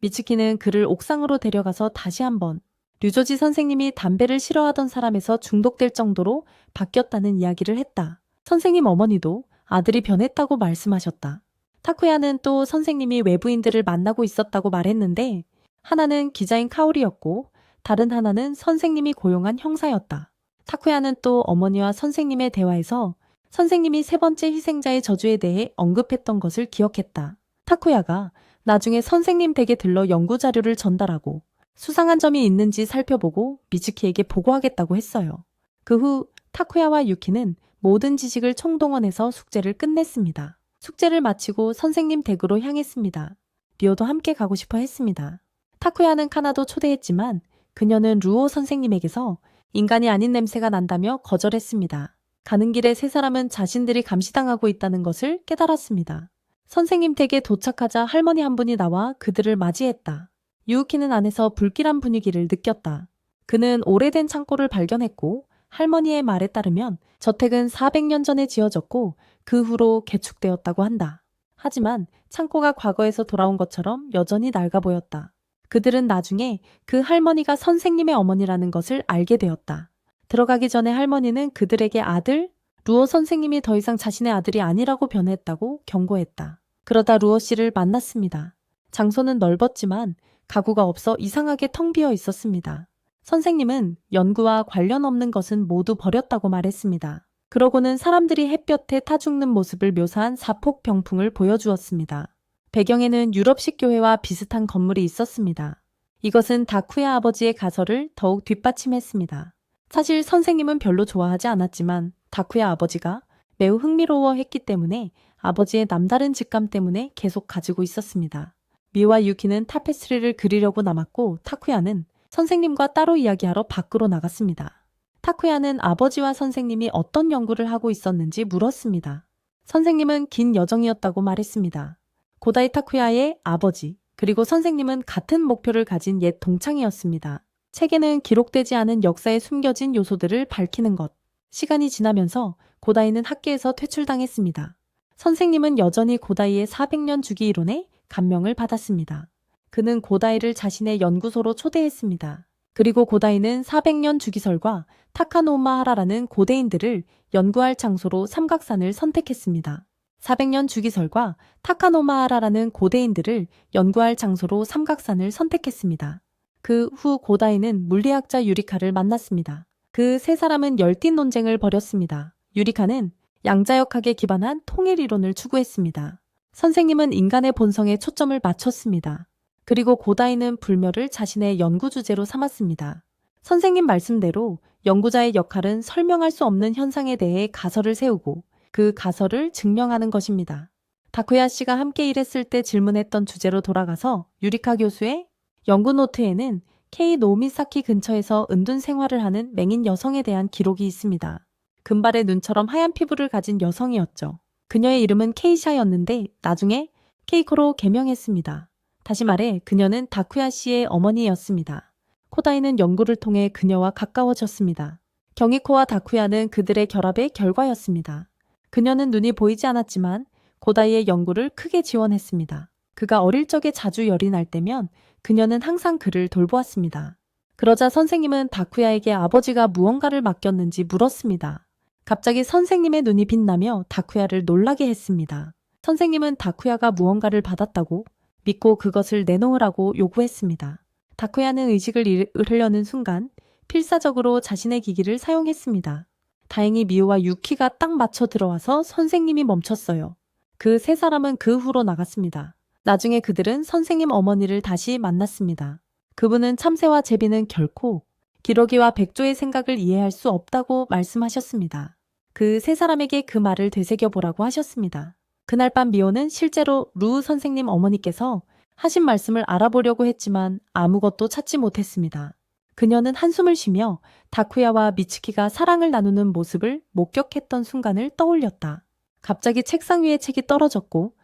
미츠키는 그를 옥상으로 데려가서 다시 한번 류조지 선생님이 담배를 싫어하던 사람에서 중독될 정도로 바뀌었다는 이야기를 했다. 선생님 어머니도 아들이 변했다고 말씀하셨다. 타쿠야는 또 선생님이 외부인들을 만나고 있었다고 말했는데 하나는 기자인 카오리였고 다른 하나는 선생님이 고용한 형사였다. 타쿠야는 또 어머니와 선생님의 대화에서 선생님이 세 번째 희생자의 저주에 대해 언급했던 것을 기억했다. 타쿠야가 나중에 선생님 댁에 들러 연구 자료를 전달하고 수상한 점이 있는지 살펴보고 미츠키에게 보고하겠다고 했어요. 그 후 타쿠야와 유키는 모든 지식을 총동원해서 숙제를 끝냈습니다. 숙제를 마치고 선생님 댁으로 향했습니다. 리오도 함께 가고 싶어 했습니다. 타쿠야는 카나도 초대했지만 그녀는 루오 선생님에게서 인간이 아닌 냄새가 난다며 거절했습니다. 가는 길에 세 사람은 자신들이 감시당하고 있다는 것을 깨달았습니다. 선생님 댁에 도착하자 할머니 한 분이 나와 그들을 맞이했다. 유우키는 안에서 불길한 분위기를 느꼈다. 그는 오래된 창고를 발견했고 할머니의 말에 따르면 저택은 400년 전에 지어졌고 그 후로 개축되었다고 한다. 하지만 창고가 과거에서 돌아온 것처럼 여전히 낡아 보였다. 그들은 나중에 그 할머니가 선생님의 어머니라는 것을 알게 되었다. 들어가기 전에 할머니는 그들에게 아들, 루오 선생님이 더 이상 자신의 아들이 아니라고 변했다고 경고했다. 그러다 루오 씨를 만났습니다. 장소는 넓었지만 가구가 없어 이상하게 텅 비어 있었습니다. 선생님은 연구와 관련 없는 것은 모두 버렸다고 말했습니다. 그러고는 사람들이 햇볕에 타 죽는 모습을 묘사한 사폭 병풍을 보여주었습니다. 배경에는 유럽식 교회와 비슷한 건물이 있었습니다. 이것은 다쿠야 아버지의 가설을 더욱 뒷받침했습니다. 사실 선생님은 별로 좋아하지 않았지만 다쿠야 아버지가 매우 흥미로워했기 때문에 아버지의 남다른 직감 때문에 계속 가지고 있었습니다. 미와 유키는 타페스트리를 그리려고 남았고 타쿠야는 선생님과 따로 이야기하러 밖으로 나갔습니다. 타쿠야는 아버지와 선생님이 어떤 연구를 하고 있었는지 물었습니다. 선생님은 긴 여정이었다고 말했습니다. 고다이 타쿠야의 아버지 그리고 선생님은 같은 목표를 가진 옛 동창이었습니다. 책에는 기록되지 않은 역사에 숨겨진 요소들을 밝히는 것. 시간이 지나면서 고다이는 학계에서 퇴출당했습니다. 선생님은 여전히 고다이의 400년 주기 이론에 감명을 받았습니다. 그는 고다이를 자신의 연구소로 초대했습니다. 그리고 고다이는 400년 주기설과 타카노마하라라는 고대인들을 연구할 장소로 삼각산을 선택했습니다. 400년 주기설과 타카노마하라라는 고대인들을 연구할 장소로 삼각산을 선택했습니다. 그 후 고다이는 물리학자 유리카를 만났습니다. 그 세 사람은 열띤 논쟁을 벌였습니다. 유리카는 양자역학에 기반한 통일 이론을 추구했습니다. 선생님은 인간의 본성에 초점을 맞췄습니다. 그리고 고다이는 불멸을 자신의 연구 주제로 삼았습니다. 선생님 말씀대로 연구자의 역할은 설명할 수 없는 현상에 대해 가설을 세우고 그 가설을 증명하는 것입니다. 다쿠야 씨가 함께 일했을 때 질문했던 주제로 돌아가서 유리카 교수의 연구 노트에는 케이 노미사키 근처에서 은둔 생활을 하는 맹인 여성에 대한 기록이 있습니다. 금발의 눈처럼 하얀 피부를 가진 여성이었죠. 그녀의 이름은 케이샤였는데 나중에 케이코로 개명했습니다. 다시 말해 그녀는 다쿠야 씨의 어머니였습니다. 코다이는 연구를 통해 그녀와 가까워졌습니다. 경이코와 다쿠야는 그들의 결합의 결과였습니다. 그녀는 눈이 보이지 않았지만 고다이의 연구를 크게 지원했습니다. 그가 어릴 적에 자주 열이 날 때면 그녀는 항상 그를 돌보았습니다. 그러자 선생님은 다쿠야에게 아버지가 무언가를 맡겼는지 물었습니다. 갑자기 선생님의 눈이 빛나며 다쿠야를 놀라게 했습니다. 선생님은 다쿠야가 무언가를 받았다고 믿고 그것을 내놓으라고 요구했습니다. 다쿠야는 의식을 잃으려는 순간 필사적으로 자신의 기기를 사용했습니다. 다행히 미호와 유키가 딱 맞춰 들어와서 선생님이 멈췄어요. 그 세 사람은 그 후로 나갔습니다. 나중에 그들은 선생님 어머니를 다시 만났습니다. 그분은 참새와 제비는 결코 기러기와 백조의 생각을 이해할 수 없다고 말씀하셨습니다. 그 세 사람에게 그 말을 되새겨보라고 하셨습니다. 그날 밤 미호는 실제로 루 선생님 어머니께서 하신 말씀을 알아보려고 했지만 아무것도 찾지 못했습니다. 그녀는 한숨을 쉬며 다쿠야와 미츠키가 사랑을 나누는 모습을 목격했던 순간을 떠올렸다. 갑자기 책상 위에 책이 떨어졌고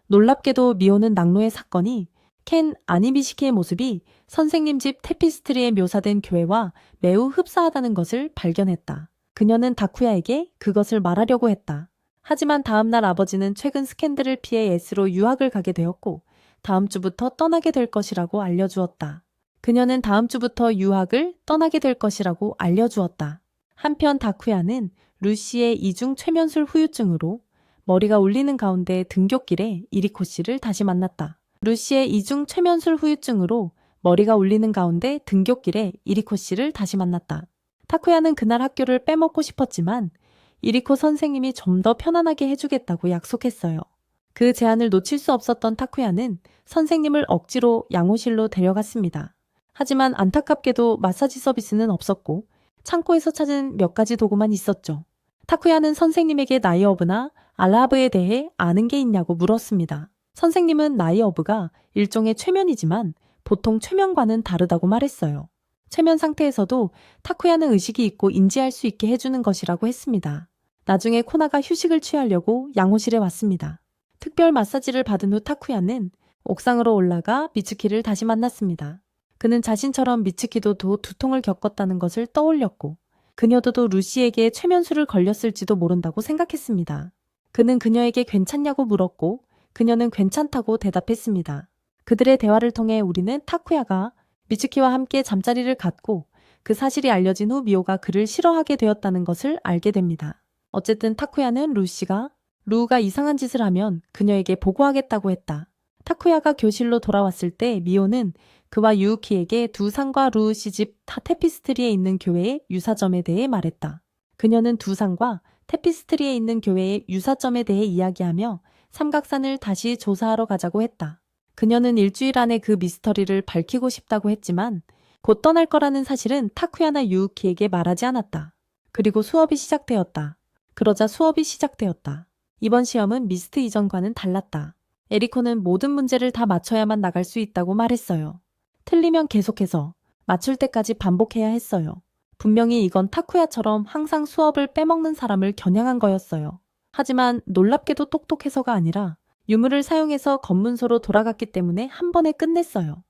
놀랍게도 미호는 낙노의 사건이 켄 아니미시키의 모습이 선생님 집 테피스트리에 묘사된 교회와 매우 흡사하다는 것을 발견했다. 그녀는 다쿠야에게 그것을 말하려고 했다. 하지만 다음날 아버지는 최근 스캔들을 피해 S로 유학을 가게 되었고 다음 주부터 떠나게 될 것이라고 알려주었다. 그녀는 다음 주부터 유학을 떠나게 될 것이라고 알려주었다. 한편 다쿠야는 루시의 이중 최면술 후유증으로 머리가 울리는 가운데 등굣길에 이리코 씨를 다시 만났다. 루시의 이중 최면술 후유증으로 머리가 울리는 가운데 등굣길에 이리코 씨를 다시 만났다. 타쿠야는 그날 학교를 빼먹고 싶었지만 이리코 선생님이 좀 더 편안하게 해주겠다고 약속했어요. 그 제안을 놓칠 수 없었던 타쿠야는 선생님을 억지로 양호실로 데려갔습니다. 하지만 안타깝게도 마사지 서비스는 없었고 창고에서 찾은 몇 가지 도구만 있었죠. 타쿠야는 선생님에게 나이어브나 알라브에 대해 아는 게 있냐고 물었습니다. 선생님은 나이어브가 일종의 최면이지만 보통 최면과는 다르다고 말했어요. 최면 상태에서도 타쿠야는 의식이 있고 인지할 수 있게 해주는 것이라고 했습니다. 나중에 코나가 휴식을 취하려고 양호실에 왔습니다. 특별 마사지를 받은 후 타쿠야는 옥상으로 올라가 미츠키를 다시 만났습니다. 그는 자신처럼 미츠키도 두통을 겪었다는 것을 떠올렸고 그녀도 루시에게 최면술을 걸렸을지도 모른다고 생각했습니다. 그는 그녀에게 괜찮냐고 물었고 그녀는 괜찮다고 대답했습니다. 그들의 대화를 통해 우리는 타쿠야가 미츠키와 함께 잠자리를 갖고 그 사실이 알려진 후 미호가 그를 싫어하게 되었다는 것을 알게 됩니다. 어쨌든 타쿠야는 루가 이상한 짓을 하면 그녀에게 보고하겠다고 했다. 타쿠야가 교실로 돌아왔을 때 미호는 그와 유우키에게 두상과 루시 집 테피스트리에 있는 교회의 유사점에 대해 말했다. 그녀는 두상과 테피스트리에 있는 교회의 유사점에 대해 이야기하며 삼각산을 다시 조사하러 가자고 했다. 그녀는 일주일 안에 그 미스터리를 밝히고 싶다고 했지만 곧 떠날 거라는 사실은 타쿠야나 유우키에게 말하지 않았다. 그리고 수업이 시작되었다. 그러자 수업이 시작되었다. 이번 시험은 미스트 이전과는 달랐다. 에리코는 모든 문제를 다 맞춰야만 나갈 수 있다고 말했어요. 틀리면 계속해서 맞출 때까지 반복해야 했어요. 분명히 이건 타쿠야처럼 항상 수업을 빼먹는 사람을 겨냥한 거였어요. 하지만 놀랍게도 똑똑해서가 아니라 유물을 사용해서 검문소로 돌아갔기 때문에 한 번에 끝냈어요.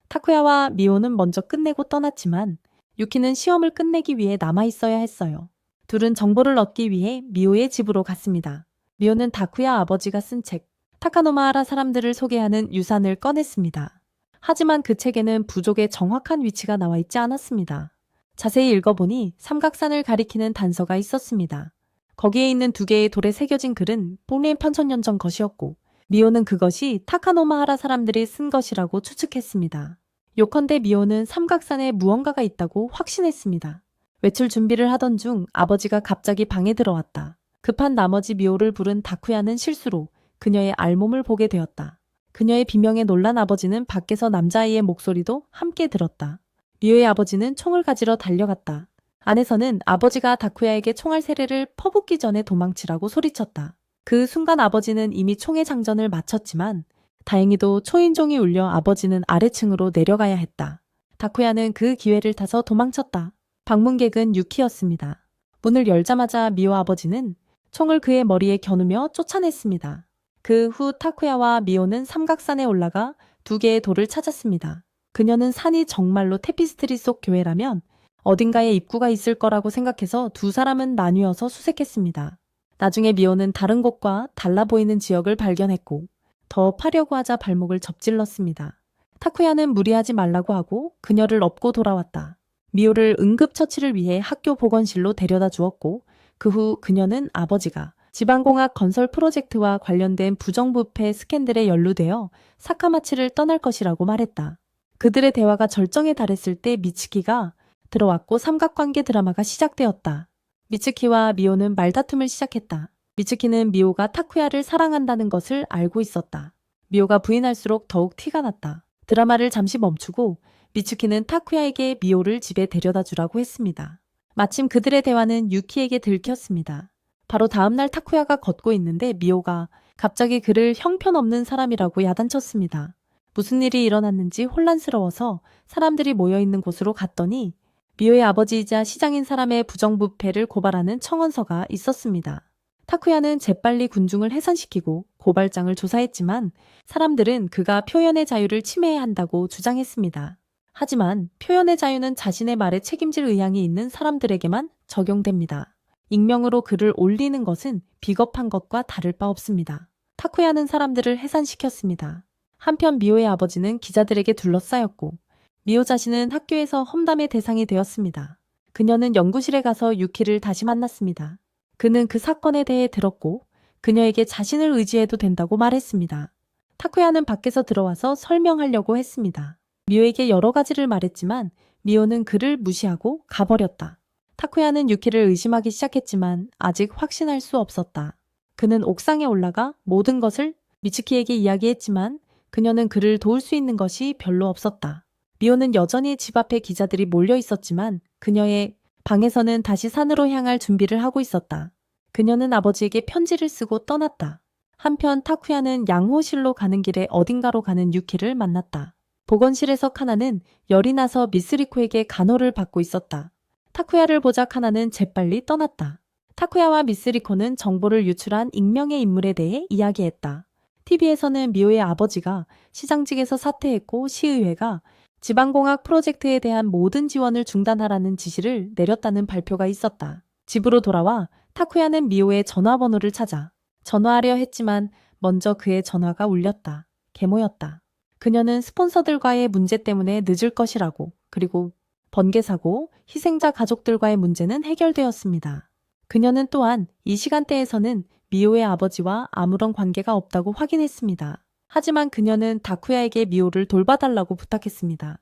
타쿠야와 미호는 먼저 끝내고 떠났지만 유키는 시험을 끝내기 위해 남아있어야 했어요. 둘은 정보를 얻기 위해 미호의 집으로 갔습니다. 미호는 다쿠야 아버지가 쓴 책, 타카노마하라 사람들을 소개하는 유산을 꺼냈습니다. 하지만 그 책에는 부족의 정확한 위치가 나와 있지 않았습니다. 자세히 읽어보니 삼각산을 가리키는 단서가 있었습니다. 거기에 있는 두 개의 돌에 새겨진 글은 뽕리엔 편천년 전 것이었고 미호는 그것이 타카노마하라 사람들이 쓴 것이라고 추측했습니다. 요컨대 미호는 삼각산에 무언가가 있다고 확신했습니다. 외출 준비를 하던 중 아버지가 갑자기 방에 들어왔다. 급한 나머지 미호를 부른 다쿠야는 실수로 그녀의 알몸을 보게 되었다. 그녀의 비명에 놀란 아버지는 밖에서 남자아이의 목소리도 함께 들었다. 미호의 아버지는 총을 가지러 달려갔다. 안에서는 아버지가 다쿠야에게 총알 세례를 퍼붓기 전에 도망치라고 소리쳤다. 그 순간 아버지는 이미 총의 장전을 마쳤지만 다행히도 초인종이 울려 아버지는 아래층으로 내려가야 했다. 다쿠야는 그 기회를 타서 도망쳤다. 방문객은 유키였습니다. 문을 열자마자 미호 아버지는 총을 그의 머리에 겨누며 쫓아냈습니다. 그 후 타쿠야와 미호는 삼각산에 올라가 두 개의 돌을 찾았습니다. 그녀는 산이 정말로 테피스트리 속 교회라면 어딘가에 입구가 있을 거라고 생각해서 두 사람은 나뉘어서 수색했습니다. 나중에 미호는 다른 곳과 달라 보이는 지역을 발견했고 더 파려고 하자 발목을 접질렀습니다. 타쿠야는 무리하지 말라고 하고 그녀를 업고 돌아왔다. 미호를 응급처치를 위해 학교 보건실로 데려다 주었고 그 후 그녀는 아버지가 지방공학 건설 프로젝트와 관련된 부정부패 스캔들에 연루되어 사카마치를 떠날 것이라고 말했다. 그들의 대화가 절정에 달했을 때 미츠키가 들어왔고 삼각관계 드라마가 시작되었다. 미츠키와 미호는 말다툼을 시작했다. 미츠키는 미호가 타쿠야를 사랑한다는 것을 알고 있었다. 미호가 부인할수록 더욱 티가 났다. 드라마를 잠시 멈추고 미츠키는 타쿠야에게 미호를 집에 데려다 주라고 했습니다. 마침 그들의 대화는 유키에게 들켰습니다. 바로 다음날 타쿠야가 걷고 있는데 미호가 갑자기 그를 형편없는 사람이라고 야단쳤습니다. 무슨 일이 일어났는지 혼란스러워서 사람들이 모여있는 곳으로 갔더니 미호의 아버지이자 시장인 사람의 부정부패를 고발하는 청원서가 있었습니다. 타쿠야는 재빨리 군중을 해산시키고 고발장을 조사했지만 사람들은 그가 표현의 자유를 침해해야 한다고 주장했습니다. 하지만 표현의 자유는 자신의 말에 책임질 의향이 있는 사람들에게만 적용됩니다. 익명으로 글을 올리는 것은 비겁한 것과 다를 바 없습니다. 타쿠야는 사람들을 해산시켰습니다. 한편 미호의 아버지는 기자들에게 둘러싸였고 미호 자신은 학교에서 험담의 대상이 되었습니다. 그녀는 연구실에 가서 유키를 다시 만났습니다. 그는 그 사건에 대해 들었고 그녀에게 자신을 의지해도 된다고 말했습니다. 타쿠야는 밖에서 들어와서 설명하려고 했습니다. 미호에게 여러 가지를 말했지만 미호는 그를 무시하고 가버렸다. 타쿠야는 유키를 의심하기 시작했지만 아직 확신할 수 없었다. 그는 옥상에 올라가 모든 것을 미츠키에게 이야기했지만 그녀는 그를 도울 수 있는 것이 별로 없었다. 미호는 여전히 집 앞에 기자들이 몰려 있었지만 그녀의 방에서는 다시 산으로 향할 준비를 하고 있었다. 그녀는 아버지에게 편지를 쓰고 떠났다. 한편 타쿠야는 양호실로 가는 길에 어딘가로 가는 유키를 만났다. 보건실에서 카나는 열이 나서 미스리코에게 간호를 받고 있었다. 타쿠야를 보자 카나는 재빨리 떠났다. 타쿠야와 미스리코는 정보를 유출한 익명의 인물에 대해 이야기했다. TV에서는 미호의 아버지가 시장직에서 사퇴했고 시의회가 지방공학 프로젝트에 대한 모든 지원을 중단하라는 지시를 내렸다는 발표가 있었다. 집으로 돌아와 타쿠야는 미호의 전화번호를 찾아 전화하려 했지만 먼저 그의 전화가 울렸다. 계모였다. 그녀는 스폰서들과의 문제 때문에 늦을 것이라고, 그리고 번개사고, 희생자 가족들과의 문제는 해결되었습니다. 그녀는 또한 이 시간대에서는 미호의 아버지와 아무런 관계가 없다고 확인했습니다. 하지만 그녀는 다쿠야에게 미호를 돌봐달라고 부탁했습니다.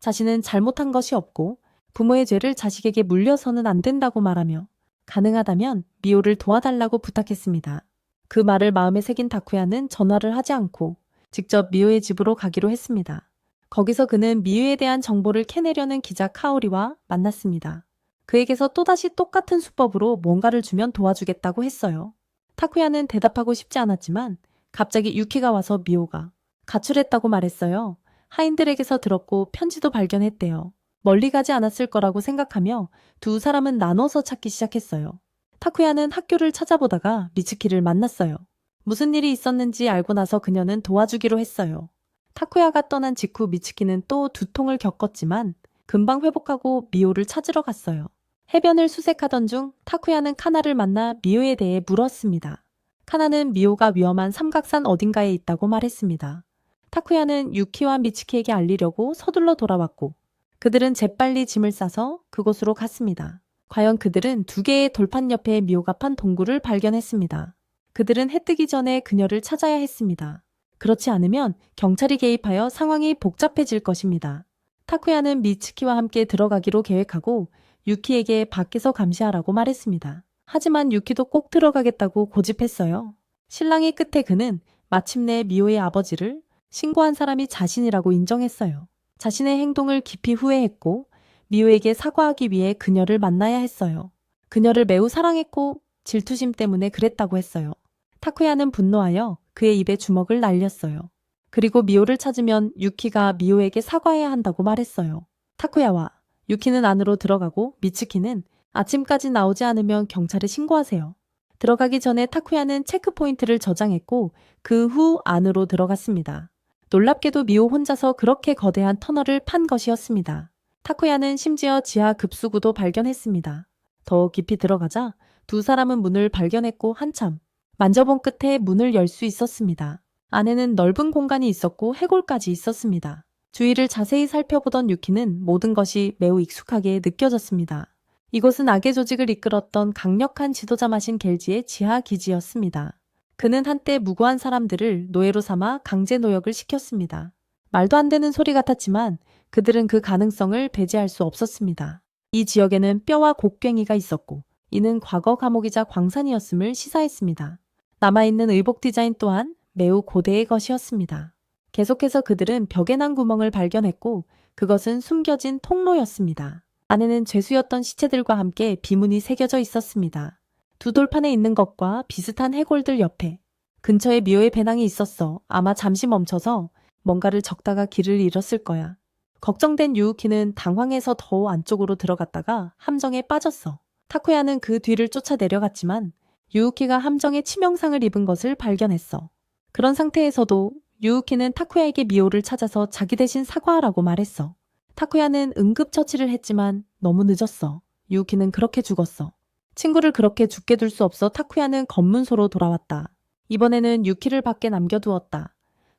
자신은 잘못한 것이 없고 부모의 죄를 자식에게 물려서는 안 된다고 말하며 가능하다면 미호를 도와달라고 부탁했습니다. 그 말을 마음에 새긴 다쿠야는 전화를 하지 않고 직접 미호의 집으로 가기로 했습니다. 거기서 그는 미호에 대한 정보를 캐내려는 기자 카오리와 만났습니다. 그에게서 또다시 똑같은 수법으로 뭔가를 주면 도와주겠다고 했어요. 타쿠야는 대답하고 싶지 않았지만 갑자기 유키가 와서 미호가 가출했다고 말했어요. 하인들에게서 들었고 편지도 발견했대요. 멀리 가지 않았을 거라고 생각하며 두 사람은 나눠서 찾기 시작했어요. 타쿠야는 학교를 찾아보다가 미츠키를 만났어요. 무슨 일이 있었는지 알고 나서 그녀는 도와주기로 했어요. 타쿠야가 떠난 직후 미츠키는 또 두통을 겪었지만 금방 회복하고 미호를 찾으러 갔어요. 해변을 수색하던 중 타쿠야는 카나를 만나 미호에 대해 물었습니다. 카나는 미호가 위험한 삼각산 어딘가에 있다고 말했습니다. 타쿠야는 유키와 미츠키에게 알리려고 서둘러 돌아왔고 그들은 재빨리 짐을 싸서 그곳으로 갔습니다. 과연 그들은 두 개의 돌판 옆에 미호가 판 동굴을 발견했습니다. 그들은 해 뜨기 전에 그녀를 찾아야 했습니다. 그렇지 않으면 경찰이 개입하여 상황이 복잡해질 것입니다. 타쿠야는 미츠키와 함께 들어가기로 계획하고 유키에게 밖에서 감시하라고 말했습니다. 하지만 유키도 꼭 들어가겠다고 고집했어요. 신랑의 끝에 그는 마침내 미호의 아버지를 신고한 사람이 자신이라고 인정했어요. 자신의 행동을 깊이 후회했고 미호에게 사과하기 위해 그녀를 만나야 했어요. 그녀를 매우 사랑했고 질투심 때문에 그랬다고 했어요. 타쿠야는 분노하여 그의 입에 주먹을 날렸어요. 그리고 미호를 찾으면 유키가 미호에게 사과해야 한다고 말했어요. 타쿠야와 유키는 안으로 들어가고 미츠키는 아침까지 나오지 않으면 경찰에 신고하세요. 들어가기 전에 타쿠야는 체크포인트를 저장했고 그 후 안으로 들어갔습니다. 놀랍게도 미호 혼자서 그렇게 거대한 터널을 판 것이었습니다. 타쿠야는 심지어 지하 급수구도 발견했습니다. 더 깊이 들어가자 두 사람은 문을 발견했고 한참 만져본 끝에 문을 열 수 있었습니다. 안에는 넓은 공간이 있었고 해골까지 있었습니다. 주위를 자세히 살펴보던 유키는 모든 것이 매우 익숙하게 느껴졌습니다. 이곳은 악의 조직을 이끌었던 강력한 지도자마신 겔지의 지하 기지였습니다. 그는 한때 무고한 사람들을 노예로 삼아 강제 노역을 시켰습니다. 말도 안 되는 소리 같았지만 그들은 그 가능성을 배제할 수 없었습니다. 이 지역에는 뼈와 곡괭이가 있었고 이는 과거 감옥이자 광산이었음을 시사했습니다. 남아있는 의복 디자인 또한 매우 고대의 것이었습니다. 계속해서 그들은 벽에 난 구멍을 발견했고 그것은 숨겨진 통로였습니다. 안에는 죄수였던 시체들과 함께 비문이 새겨져 있었습니다. 두 돌판에 있는 것과 비슷한 해골들 옆에 근처에 미호의 배낭이 있었어. 아마 잠시 멈춰서 뭔가를 적다가 길을 잃었을 거야. 걱정된 유우키는 당황해서 더 안쪽으로 들어갔다가 함정에 빠졌어. 타쿠야는 그 뒤를 쫓아 내려갔지만 유우키가 함정에 치명상을 입은 것을 발견했어. 그런 상태에서도 유우키는 타쿠야에게 미호를 찾아서 자기 대신 사과하라고 말했어. 타쿠야는 응급처치를 했지만 너무 늦었어. 유우키는 그렇게 죽었어. 친구를 그렇게 죽게 둘 수 없어 타쿠야는 검문소로 돌아왔다. 이번에는 유키를 밖에 남겨두었다.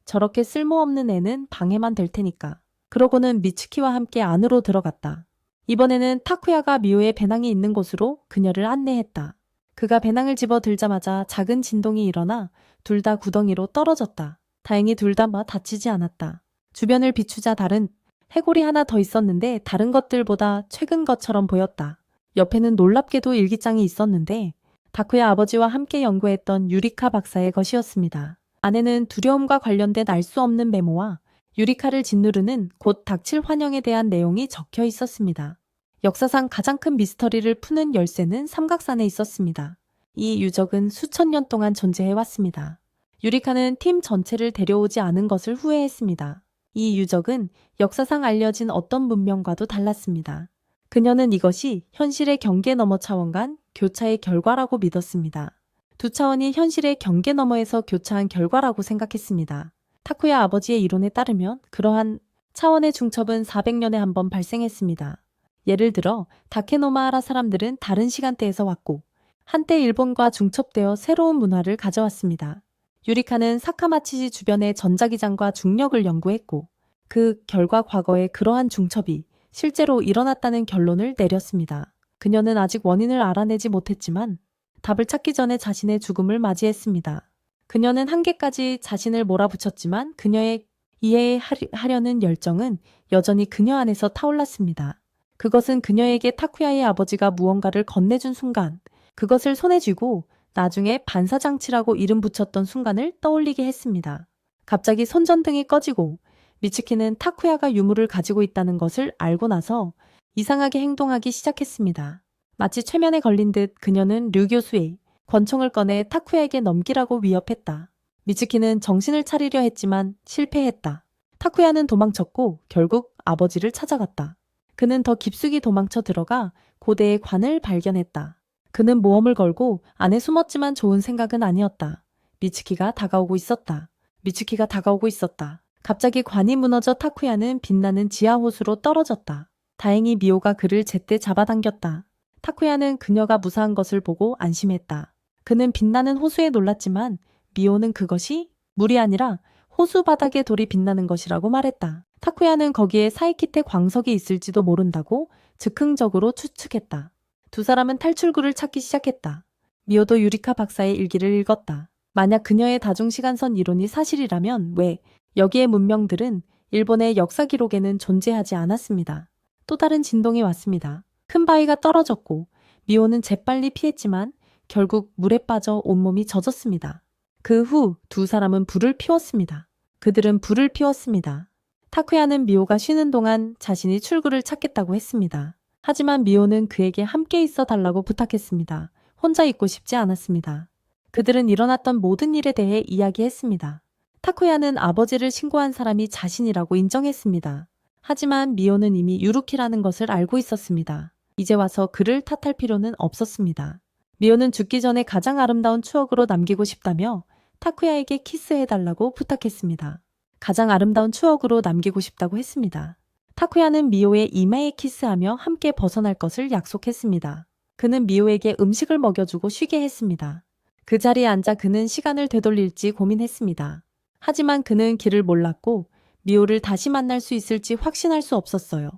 저렇게 쓸모없는 애는 방해만 될 테니까. 그러고는 미츠키와 함께 안으로 들어갔다. 이번에는 타쿠야가 미호의 배낭이 있는 곳으로 그녀를 안내했다. 그가 배낭을 집어 들자마자 작은 진동이 일어나 둘 다 구덩이로 떨어졌다. 다행히 둘 다 다치지 않았다. 주변을 비추자 다른 해골이 하나 더 있었는데 다른 것들보다 최근 것처럼 보였다. 옆에는 놀랍게도 일기장이 있었는데 타쿠야 아버지와 함께 연구했던 유리카 박사의 것이었습니다. 안에는 두려움과 관련된 알 수 없는 메모와 유리카를 짓누르는 곧 닥칠 환영에 대한 내용이 적혀 있었습니다. 역사상 가장 큰 미스터리를 푸는 열쇠는 삼각산에 있었습니다. 이 유적은 수천 년 동안 존재해왔습니다. 유리카는 팀 전체를 데려오지 않은 것을 후회했습니다. 이 유적은 역사상 알려진 어떤 문명과도 달랐습니다. 그녀는 이것이 현실의 경계 너머 차원 간 교차의 결과라고 믿었습니다. 두 차원이 현실의 경계 너머에서 교차한 결과라고 생각했습니다. 타쿠야 아버지의 이론에 따르면 그러한 차원의 중첩은 400년에 한 번 발생했습니다. 예를 들어 다케노마하라 사람들은 다른 시간대에서 왔고 한때 일본과 중첩되어 새로운 문화를 가져왔습니다. 유리카는 사카마치지 주변의 전자기장과 중력을 연구했고 그 결과 과거에 그러한 중첩이 실제로 일어났다는 결론을 내렸습니다. 그녀는 아직 원인을 알아내지 못했지만 답을 찾기 전에 자신의 죽음을 맞이했습니다. 그녀는 한계까지 자신을 몰아붙였지만 그녀의 이해하려는 열정은 여전히 그녀 안에서 타올랐습니다. 그것은 그녀에게 타쿠야의 아버지가 무언가를 건네준 순간, 그것을 손에 쥐고 나중에 반사장치라고 이름 붙였던 순간을 떠올리게 했습니다. 갑자기 손전등이 꺼지고 미츠키는 타쿠야가 유물을 가지고 있다는 것을 알고 나서 이상하게 행동하기 시작했습니다. 마치 최면에 걸린 듯 그녀는 류 교수의 권총을 꺼내 타쿠야에게 넘기라고 위협했다. 미츠키는 정신을 차리려 했지만 실패했다. 타쿠야는 도망쳤고 결국 아버지를 찾아갔다. 그는 더 깊숙이 도망쳐 들어가 고대의 관을 발견했다. 그는 모험을 걸고 안에 숨었지만 좋은 생각은 아니었다. 미츠키가 다가오고 있었다. 미츠키가 다가오고 있었다. 갑자기 관이 무너져 타쿠야는 빛나는 지하호수로 떨어졌다. 다행히 미호가 그를 제때 잡아당겼다. 타쿠야는 그녀가 무사한 것을 보고 안심했다. 그는 빛나는 호수에 놀랐지만 미호는 그것이 물이 아니라 호수 바닥에 돌이 빛나는 것이라고 말했다. 타쿠야는 거기에 사이키테 광석이 있을지도 모른다고 즉흥적으로 추측했다. 두 사람은 탈출구를 찾기 시작했다. 미호도 유리카 박사의 일기를 읽었다. 만약 그녀의 다중시간선 이론이 사실이라면 왜 여기의 문명들은 일본의 역사 기록에는 존재하지 않았습니다. 또 다른 진동이 왔습니다. 큰 바위가 떨어졌고 미호는 재빨리 피했지만 결국 물에 빠져 온몸이 젖었습니다. 그 후 두 사람은 불을 피웠습니다. 그들은 불을 피웠습니다. 타쿠야는 미호가 쉬는 동안 자신이 출구를 찾겠다고 했습니다. 하지만 미호는 그에게 함께 있어 달라고 부탁했습니다. 혼자 있고 싶지 않았습니다. 그들은 일어났던 모든 일에 대해 이야기했습니다. 타쿠야는 아버지를 신고한 사람이 자신이라고 인정했습니다. 하지만 미호는 이미 유루키라는 것을 알고 있었습니다. 이제 와서 그를 탓할 필요는 없었습니다. 미호는 죽기 전에 가장 아름다운 추억으로 남기고 싶다며 타쿠야에게 키스해달라고 부탁했습니다. 가장 아름다운 추억으로 남기고 싶다고 했습니다. 타쿠야는 미호의 이마에 키스하며 함께 벗어날 것을 약속했습니다. 그는 미호에게 음식을 먹여주고 쉬게 했습니다. 그 자리에 앉아 그는 시간을 되돌릴지 고민했습니다. 하지만 그는 길을 몰랐고 미호를 다시 만날 수 있을지 확신할 수 없었어요.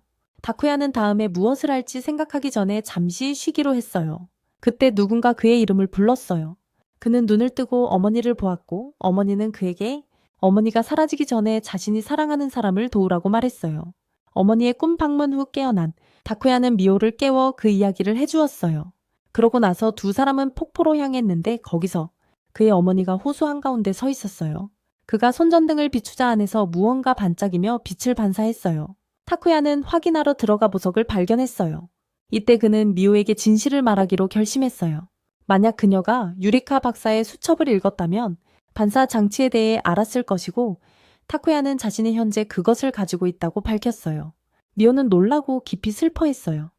다쿠야는 다음에 무엇을 할지 생각하기 전에 잠시 쉬기로 했어요. 그때 누군가 그의 이름을 불렀어요. 그는 눈을 뜨고 어머니를 보았고 어머니는 그에게 어머니가 사라지기 전에 자신이 사랑하는 사람을 도우라고 말했어요. 어머니의 꿈 방문 후 깨어난 다쿠야는 미호를 깨워 그 이야기를 해주었어요. 그러고 나서 두 사람은 폭포로 향했는데 거기서 그의 어머니가 호수 한가운데 서 있었어요. 그가 손전등을 비추자 안에서 무언가 반짝이며 빛을 반사했어요. 타쿠야는 확인하러 들어가 보석을 발견했어요. 이때 그는 미호에게 진실을 말하기로 결심했어요. 만약 그녀가 유리카 박사의 수첩을 읽었다면 반사 장치에 대해 알았을 것이고 타쿠야는 자신이 현재 그것을 가지고 있다고 밝혔어요. 미호는 놀라고 깊이 슬퍼했어요.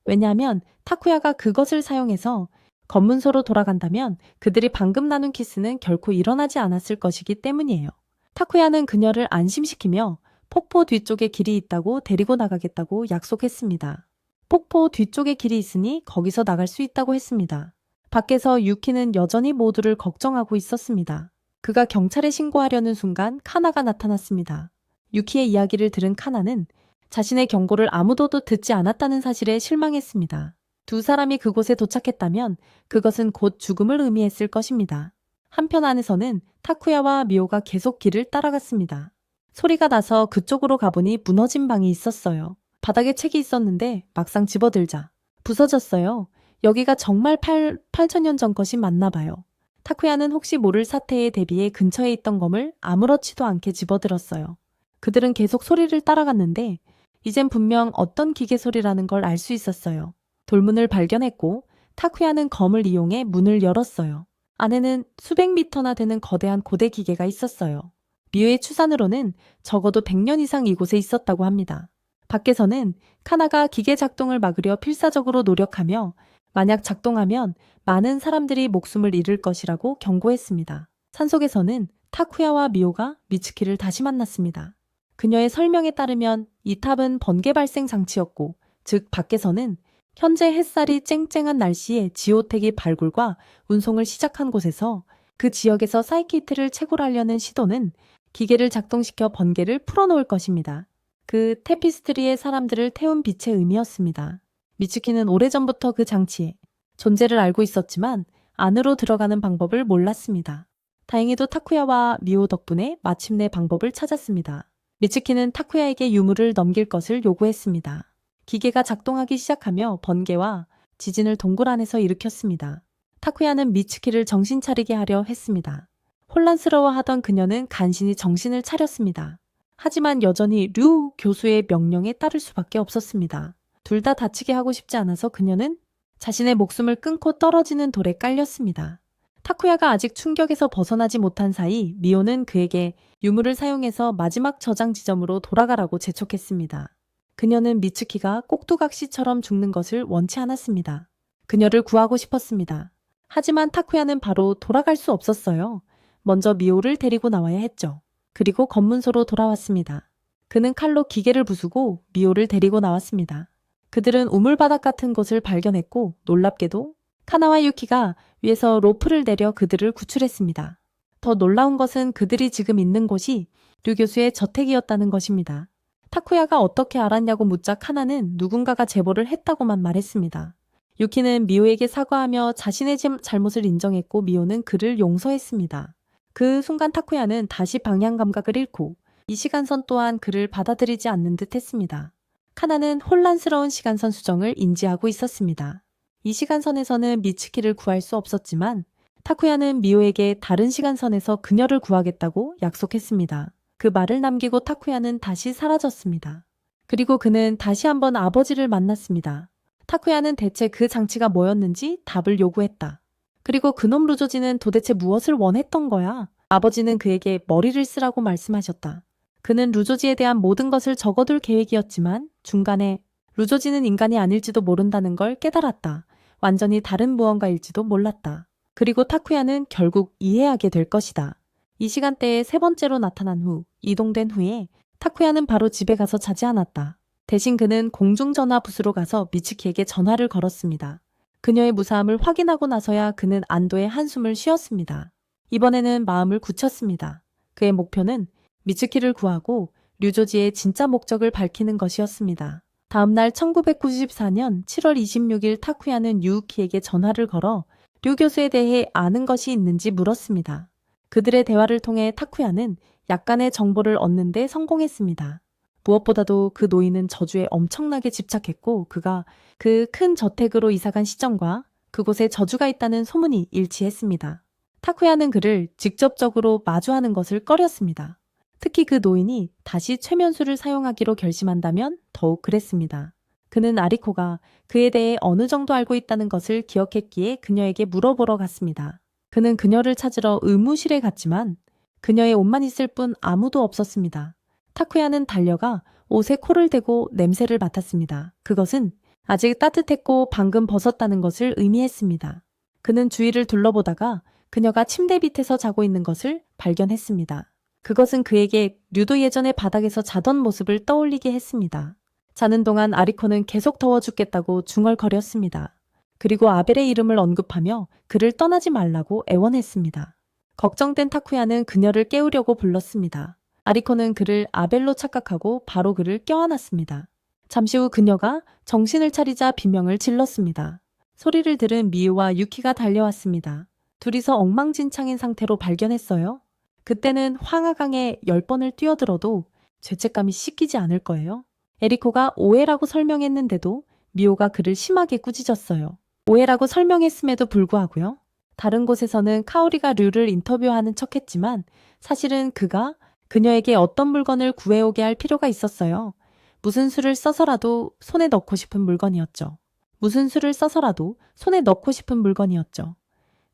왜냐하면 타쿠야가 그것을 사용해서 검문소로 돌아간다면 그들이 방금 나눈 키스는 결코 일어나지 않았을 것이기 때문이에요. 타쿠야는 그녀를 안심시키며 폭포 뒤쪽에 길이 있다고 데리고 나가겠다고 약속했습니다. 폭포 뒤쪽에 길이 있으니 거기서 나갈 수 있다고 했습니다. 밖에서 유키는 여전히 모두를 걱정하고 있었습니다. 그가 경찰에 신고하려는 순간 카나가 나타났습니다. 유키의 이야기를 들은 카나는 자신의 경고를 아무도 듣지 않았다는 사실에 실망했습니다. 두 사람이 그곳에 도착했다면 그것은 곧 죽음을 의미했을 것입니다. 한편 안에서는 타쿠야와 미호가 계속 길을 따라갔습니다. 소리가 나서 그쪽으로 가보니 무너진 방이 있었어요. 바닥에 책이 있었는데 막상 집어들자 부서졌어요. 여기가 정말 8,000년 전 것이 맞나 봐요. 타쿠야는 혹시 모를 사태에 대비해 근처에 있던 검을 아무렇지도 않게 집어들었어요. 그들은 계속 소리를 따라갔는데 이젠 분명 어떤 기계 소리라는 걸 알 수 있었어요. 돌문을 발견했고 타쿠야는 검을 이용해 문을 열었어요. 안에는 수백 미터나 되는 거대한 고대 기계가 있었어요. 미우의 추산으로는 적어도 100년 이상 이곳에 있었다고 합니다. 밖에서는 카나가 기계 작동을 막으려 필사적으로 노력하며 만약 작동하면 많은 사람들이 목숨을 잃을 것이라고 경고했습니다. 산속에서는 타쿠야와 미호가 미츠키를 다시 만났습니다. 그녀의 설명에 따르면 이 탑은 번개 발생 장치였고, 즉 밖에서는 현재 햇살이 쨍쨍한 날씨에 지오텍이 발굴과 운송을 시작한 곳에서 그 지역에서 사이키트를 채굴하려는 시도는 기계를 작동시켜 번개를 풀어놓을 것입니다. 그 테피스트리의 사람들을 태운 빛의 의미였습니다. 미츠키는 오래전부터 그 장치의 존재를 알고 있었지만 안으로 들어가는 방법을 몰랐습니다. 다행히도 타쿠야와 미호 덕분에 마침내 방법을 찾았습니다. 미츠키는 타쿠야에게 유물을 넘길 것을 요구했습니다. 기계가 작동하기 시작하며 번개와 지진을 동굴 안에서 일으켰습니다. 타쿠야는 미츠키를 정신 차리게 하려 했습니다. 혼란스러워하던 그녀는 간신히 정신을 차렸습니다. 하지만 여전히 류 교수의 명령에 따를 수밖에 없었습니다. 둘 다 다치게 하고 싶지 않아서 그녀는 자신의 목숨을 끊고 떨어지는 돌에 깔렸습니다. 타쿠야가 아직 충격에서 벗어나지 못한 사이 미호는 그에게 유물을 사용해서 마지막 저장 지점으로 돌아가라고 재촉했습니다. 그녀는 미츠키가 꼭두각시처럼 죽는 것을 원치 않았습니다. 그녀를 구하고 싶었습니다. 하지만 타쿠야는 바로 돌아갈 수 없었어요. 먼저 미호를 데리고 나와야 했죠. 그리고 검문소로 돌아왔습니다. 그는 칼로 기계를 부수고 미호를 데리고 나왔습니다. 그들은 우물바닥 같은 곳을 발견했고 놀랍게도 카나와 유키가 위에서 로프를 내려 그들을 구출했습니다. 더 놀라운 것은 그들이 지금 있는 곳이 류 교수의 저택이었다는 것입니다. 타쿠야가 어떻게 알았냐고 묻자 카나는 누군가가 제보를 했다고만 말했습니다. 유키는 미호에게 사과하며 자신의 잘못을 인정했고 미호는 그를 용서했습니다. 그 순간 타쿠야는 다시 방향 감각을 잃고 이 시간선 또한 그를 받아들이지 않는 듯 했습니다. 카나는 혼란스러운 시간선 수정을 인지하고 있었습니다. 이 시간선에서는 미츠키를 구할 수 없었지만 타쿠야는 미호에게 다른 시간선에서 그녀를 구하겠다고 약속했습니다. 그 말을 남기고 타쿠야는 다시 사라졌습니다. 그리고 그는 다시 한번 아버지를 만났습니다. 타쿠야는 대체 그 장치가 뭐였는지 답을 요구했다. 그리고 그놈 루조지는 도대체 무엇을 원했던 거야? 아버지는 그에게 머리를 쓰라고 말씀하셨다. 그는 루조지에 대한 모든 것을 적어둘 계획이었지만 중간에 루조지는 인간이 아닐지도 모른다는 걸 깨달았다. 완전히 다른 무언가일지도 몰랐다. 그리고 타쿠야는 결국 이해하게 될 것이다. 이 시간대에 세 번째로 나타난 후 이동된 후에 타쿠야는 바로 집에 가서 자지 않았다. 대신 그는 공중전화 부스로 가서 미츠키에게 전화를 걸었습니다. 그녀의 무사함을 확인하고 나서야 그는 안도의 한숨을 쉬었습니다. 이번에는 마음을 굳혔습니다. 그의 목표는 미츠키를 구하고 류조지의 진짜 목적을 밝히는 것이었습니다. 다음날 1994년 7월 26일 타쿠야는 유우키에게 전화를 걸어 류 교수에 대해 아는 것이 있는지 물었습니다. 그들의 대화를 통해 타쿠야는 약간의 정보를 얻는 데 성공했습니다. 무엇보다도 그 노인은 저주에 엄청나게 집착했고 그가 그 큰 저택으로 이사간 시점과 그곳에 저주가 있다는 소문이 일치했습니다. 타쿠야는 그를 직접적으로 마주하는 것을 꺼렸습니다. 특히 그 노인이 다시 최면수를 사용하기로 결심한다면 더욱 그랬습니다. 그는 아리코가 그에 대해 어느 정도 알고 있다는 것을 기억했기에 그녀에게 물어보러 갔습니다. 그는 그녀를 찾으러 의무실에 갔지만 그녀의 옷만 있을 뿐 아무도 없었습니다. 타쿠야는 달려가 옷에 코를 대고 냄새를 맡았습니다. 그것은 아직 따뜻했고 방금 벗었다는 것을 의미했습니다. 그는 주위를 둘러보다가 그녀가 침대 밑에서 자고 있는 것을 발견했습니다. 그것은 그에게 류도 예전에 바닥에서 자던 모습을 떠올리게 했습니다. 자는 동안 아리코는 계속 더워 죽겠다고 중얼거렸습니다. 그리고 아벨의 이름을 언급하며 그를 떠나지 말라고 애원했습니다. 걱정된 타쿠야는 그녀를 깨우려고 불렀습니다. 아리코는 그를 아벨로 착각하고 바로 그를 껴안았습니다. 잠시 후 그녀가 정신을 차리자 비명을 질렀습니다. 소리를 들은 미유와 유키가 달려왔습니다. 둘이서 엉망진창인 상태로 발견했어요. 그때는 황하강에 10번을 뛰어들어도 죄책감이 씻기지 않을 거예요. 에리코가 오해라고 설명했는데도 미호가 그를 심하게 꾸짖었어요. 오해라고 설명했음에도 불구하고요. 다른 곳에서는 카오리가 류를 인터뷰하는 척했지만 사실은 그가 그녀에게 어떤 물건을 구해오게 할 필요가 있었어요. 무슨 수를 써서라도 손에 넣고 싶은 물건이었죠. 무슨 수를 써서라도 손에 넣고 싶은 물건이었죠.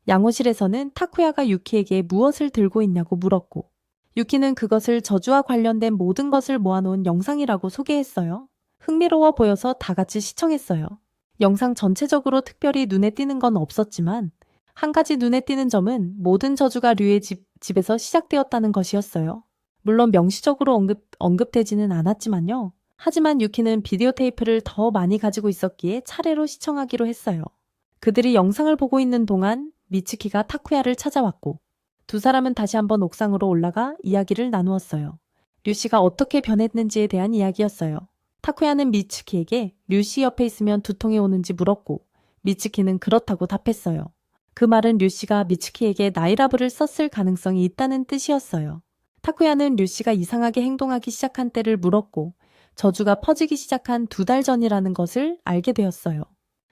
양호실에서는 타쿠야가 유키에게 무엇을 들고 있냐고 물었고 유키는 그것을 저주와 관련된 모든 것을 모아놓은 영상이라고 소개했어요. 흥미로워 보여서 다 같이 시청했어요. 영상 전체적으로 특별히 눈에 띄는 건 없었지만 한 가지 눈에 띄는 점은 모든 저주가 류의 집에서 시작되었다는 것이었어요. 물론 명시적으로 언급되지는 않았지만요. 하지만 유키는 비디오 테이프를 더 많이 가지고 있었기에 차례로 시청하기로 했어요. 그들이 영상을 보고 있는 동안 미츠키가 타쿠야를 찾아왔고 두 사람은 다시 한번 옥상으로 올라가 이야기를 나누었어요. 류씨가 어떻게 변했는지에 대한 이야기였어요. 타쿠야는 미츠키에게 류씨 옆에 있으면 두통이 오는지 물었고 미츠키는 그렇다고 답했어요. 그 말은 류씨가 미츠키에게 나이라브를 썼을 가능성이 있다는 뜻이었어요. 타쿠야는 류씨가 이상하게 행동하기 시작한 때를 물었고 저주가 퍼지기 시작한 2달 전이라는 것을 알게 되었어요.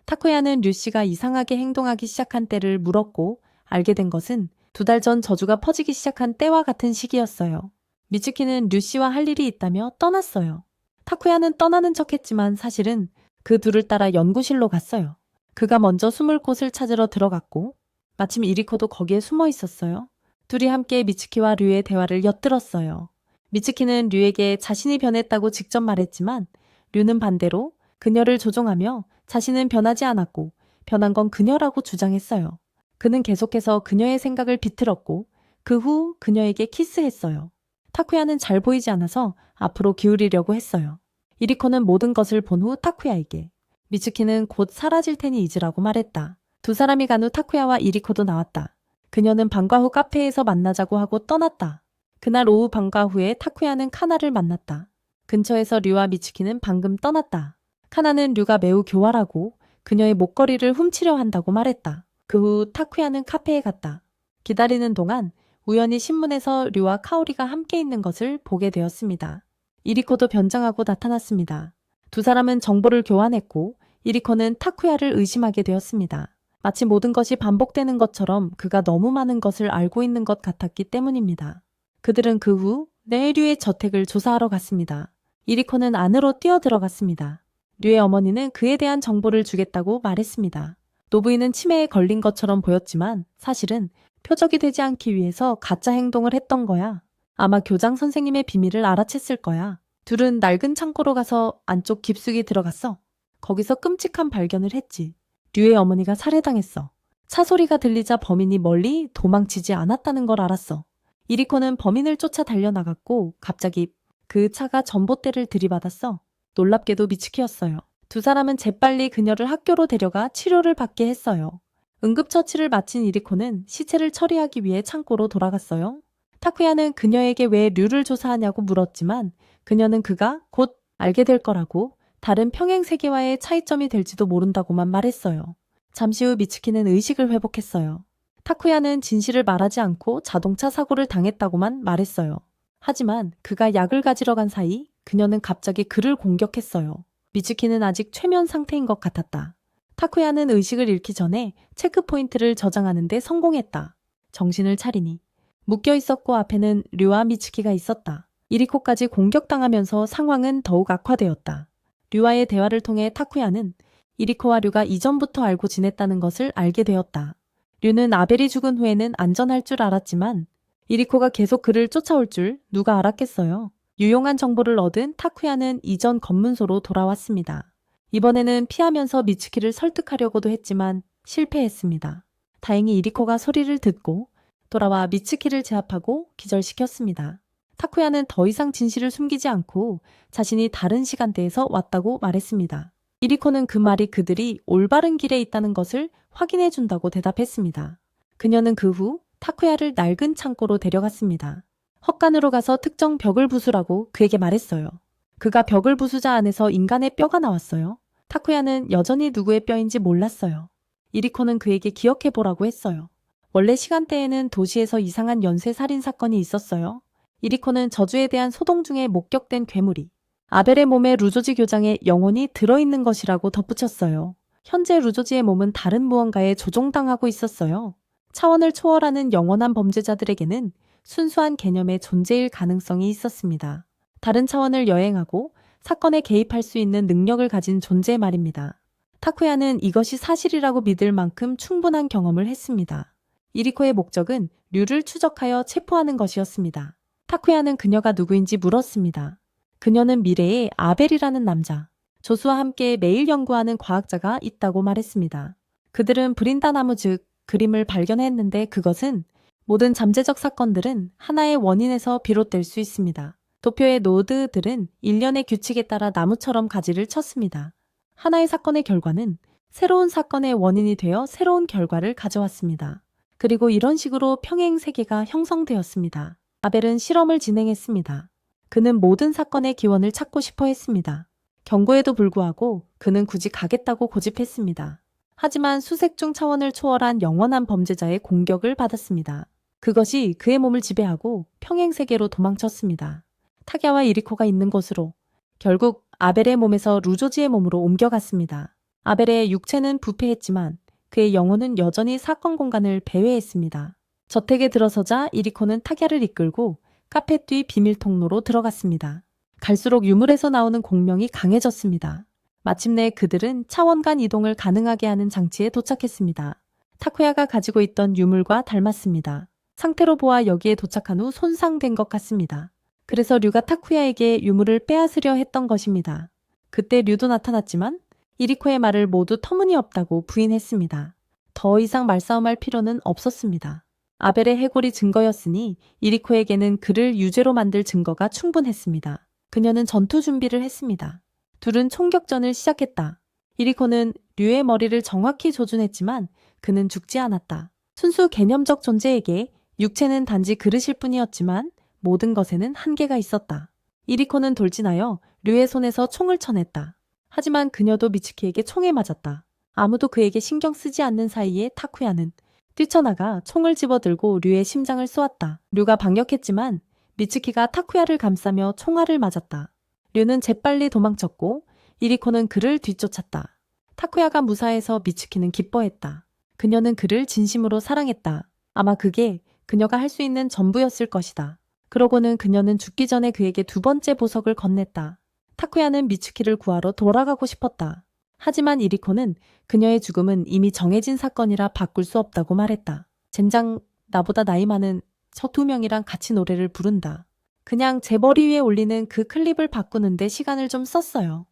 타쿠야는 류씨가 이상하게 행동하기 시작한 때를 물었고 알게 된 것은 2달 전 저주가 퍼지기 시작한 때와 같은 시기였어요. 미츠키는 류씨와 할 일이 있다며 떠났어요. 타쿠야는 떠나는 척했지만 사실은 그 둘을 따라 연구실로 갔어요. 그가 먼저 숨을 곳을 찾으러 들어갔고 마침 이리코도 거기에 숨어 있었어요. 둘이 함께 미츠키와 류의 대화를 엿들었어요. 미츠키는 류에게 자신이 변했다고 직접 말했지만 류는 반대로 그녀를 조종하며 자신은 변하지 않았고 변한 건 그녀라고 주장했어요. 그는 계속해서 그녀의 생각을 비틀었고 그 후 그녀에게 키스했어요. 타쿠야는 잘 보이지 않아서 앞으로 기울이려고 했어요. 이리코는 모든 것을 본 후 타쿠야에게 미츠키는 곧 사라질 테니 잊으라고 말했다. 두 사람이 간 후 타쿠야와 이리코도 나왔다. 그녀는 방과 후 카페에서 만나자고 하고 떠났다. 그날 오후 방과 후에 타쿠야는 카나를 만났다. 근처에서 류와 미츠키는 방금 떠났다. 카나는 류가 매우 교활하고 그녀의 목걸이를 훔치려 한다고 말했다. 그 후 타쿠야는 카페에 갔다. 기다리는 동안 우연히 신문에서 류와 카오리가 함께 있는 것을 보게 되었습니다. 이리코도 변장하고 나타났습니다. 두 사람은 정보를 교환했고 이리코는 타쿠야를 의심하게 되었습니다. 마치 모든 것이 반복되는 것처럼 그가 너무 많은 것을 알고 있는 것 같았기 때문입니다. 그들은 그 후 류의 저택을 조사하러 갔습니다. 이리코는 안으로 뛰어들어갔습니다. 류의 어머니는 그에 대한 정보를 주겠다고 말했습니다. 노부인은 치매에 걸린 것처럼 보였지만 사실은 표적이 되지 않기 위해서 가짜 행동을 했던 거야. 아마 교장 선생님의 비밀을 알아챘을 거야. 둘은 낡은 창고로 가서 안쪽 깊숙이 들어갔어. 거기서 끔찍한 발견을 했지. 류의 어머니가 살해당했어. 차 소리가 들리자 범인이 멀리 도망치지 않았다는 걸 알았어. 이리코는 범인을 쫓아 달려나갔고 갑자기 그 차가 전봇대를 들이받았어. 놀랍게도 미츠키였어요. 두 사람은 재빨리 그녀를 학교로 데려가 치료를 받게 했어요. 응급처치를 마친 이리코는 시체를 처리하기 위해 창고로 돌아갔어요. 타쿠야는 그녀에게 왜 류를 조사하냐고 물었지만 그녀는 그가 곧 알게 될 거라고 다른 평행 세계와의 차이점이 될지도 모른다고만 말했어요. 잠시 후 미츠키는 의식을 회복했어요. 타쿠야는 진실을 말하지 않고 자동차 사고를 당했다고만 말했어요. 하지만 그가 약을 가지러 간 사이 그녀는 갑자기 그를 공격했어요. 미츠키는 아직 최면 상태인 것 같았다. 타쿠야는 의식을 잃기 전에 체크포인트를 저장하는 데 성공했다. 정신을 차리니 묶여 있었고 앞에는 류와 미츠키가 있었다. 이리코까지 공격당하면서 상황은 더욱 악화되었다. 류와의 대화를 통해 타쿠야는 이리코와 류가 이전부터 알고 지냈다는 것을 알게 되었다. 류는 아벨이 죽은 후에는 안전할 줄 알았지만 이리코가 계속 그를 쫓아올 줄 누가 알았겠어요. 유용한 정보를 얻은 타쿠야는 이전 검문소로 돌아왔습니다. 이번에는 피하면서 미츠키를 설득하려고도 했지만 실패했습니다. 다행히 이리코가 소리를 듣고 돌아와 미츠키를 제압하고 기절시켰습니다. 타쿠야는 더 이상 진실을 숨기지 않고 자신이 다른 시간대에서 왔다고 말했습니다. 이리코는 그 말이 그들이 올바른 길에 있다는 것을 확인해 준다고 대답했습니다. 그녀는 그 후 타쿠야를 낡은 창고로 데려갔습니다. 헛간으로 가서 특정 벽을 부수라고 그에게 말했어요. 그가 벽을 부수자 안에서 인간의 뼈가 나왔어요. 타쿠야는 여전히 누구의 뼈인지 몰랐어요. 이리코는 그에게 기억해보라고 했어요. 원래 시간대에는 도시에서 이상한 연쇄살인 사건이 있었어요. 이리코는 저주에 대한 소동 중에 목격된 괴물이 아벨의 몸에 루조지 교장에 영혼이 들어있는 것이라고 덧붙였어요. 현재 루조지의 몸은 다른 무언가에 조종당하고 있었어요. 차원을 초월하는 영원한 범죄자들에게는 순수한 개념의 존재일 가능성이 있었습니다. 다른 차원을 여행하고 사건에 개입할 수 있는 능력을 가진 존재 말입니다. 타쿠야는 이것이 사실이라고 믿을 만큼 충분한 경험을 했습니다. 이리코의 목적은 류를 추적하여 체포하는 것이었습니다. 타쿠야는 그녀가 누구인지 물었습니다. 그녀는 미래의 아벨이라는 남자, 조수와 함께 매일 연구하는 과학자가 있다고 말했습니다. 그들은 브린다 나무 즉 그림을 발견했는데 그것은 모든 잠재적 사건들은 하나의 원인에서 비롯될 수 있습니다. 도표의 노드들은 일련의 규칙에 따라 나무처럼 가지를 쳤습니다. 하나의 사건의 결과는 새로운 사건의 원인이 되어 새로운 결과를 가져왔습니다. 그리고 이런 식으로 평행 세계가 형성되었습니다. 아벨은 실험을 진행했습니다. 그는 모든 사건의 기원을 찾고 싶어 했습니다. 경고에도 불구하고 그는 굳이 가겠다고 고집했습니다. 하지만 수색중 차원을 초월한 영원한 범죄자의 공격을 받았습니다. 그것이 그의 몸을 지배하고 평행 세계로 도망쳤습니다. 타갸와 이리코가 있는 곳으로 결국 아벨의 몸에서 루조지의 몸으로 옮겨갔습니다. 아벨의 육체는 부패했지만 그의 영혼은 여전히 사건 공간을 배회했습니다. 저택에 들어서자 이리코는 타갸를 이끌고 카페 뒤 비밀 통로로 들어갔습니다. 갈수록 유물에서 나오는 공명이 강해졌습니다. 마침내 그들은 차원 간 이동을 가능하게 하는 장치에 도착했습니다. 타쿠야가 가지고 있던 유물과 닮았습니다. 상태로 보아 여기에 도착한 후 손상된 것 같습니다. 그래서 류가 타쿠야에게 유물을 빼앗으려 했던 것입니다. 그때 류도 나타났지만 이리코의 말을 모두 터무니없다고 부인했습니다. 더 이상 말싸움할 필요는 없었습니다. 아벨의 해골이 증거였으니 이리코에게는 그를 유죄로 만들 증거가 충분했습니다. 그녀는 전투 준비를 했습니다. 둘은 총격전을 시작했다. 이리코는 류의 머리를 정확히 조준했지만 그는 죽지 않았다. 순수 개념적 존재에게 육체는 단지 그릇일 뿐이었지만 모든 것에는 한계가 있었다. 이리코는 돌진하여 류의 손에서 총을 쳐냈다. 하지만 그녀도 미츠키에게 총에 맞았다. 아무도 그에게 신경 쓰지 않는 사이에 타쿠야는 뛰쳐나가 총을 집어들고 류의 심장을 쏘았다. 류가 반격했지만 미츠키가 타쿠야를 감싸며 총알을 맞았다. 류는 재빨리 도망쳤고 이리코는 그를 뒤쫓았다. 타쿠야가 무사해서 미츠키는 기뻐했다. 그녀는 그를 진심으로 사랑했다. 아마 그게 그녀가 할 수 있는 전부였을 것이다. 그러고는 그녀는 죽기 전에 그에게 두 번째 보석을 건넸다. 타쿠야는 미츠키를 구하러 돌아가고 싶었다. 하지만 이리코는 그녀의 죽음은 이미 정해진 사건이라 바꿀 수 없다고 말했다. 젠장, 나보다 나이 많은 저 두 명이랑 같이 노래를 부른다. 그냥 제 머리 위에 올리는 그 클립을 바꾸는데 시간을 좀 썼어요.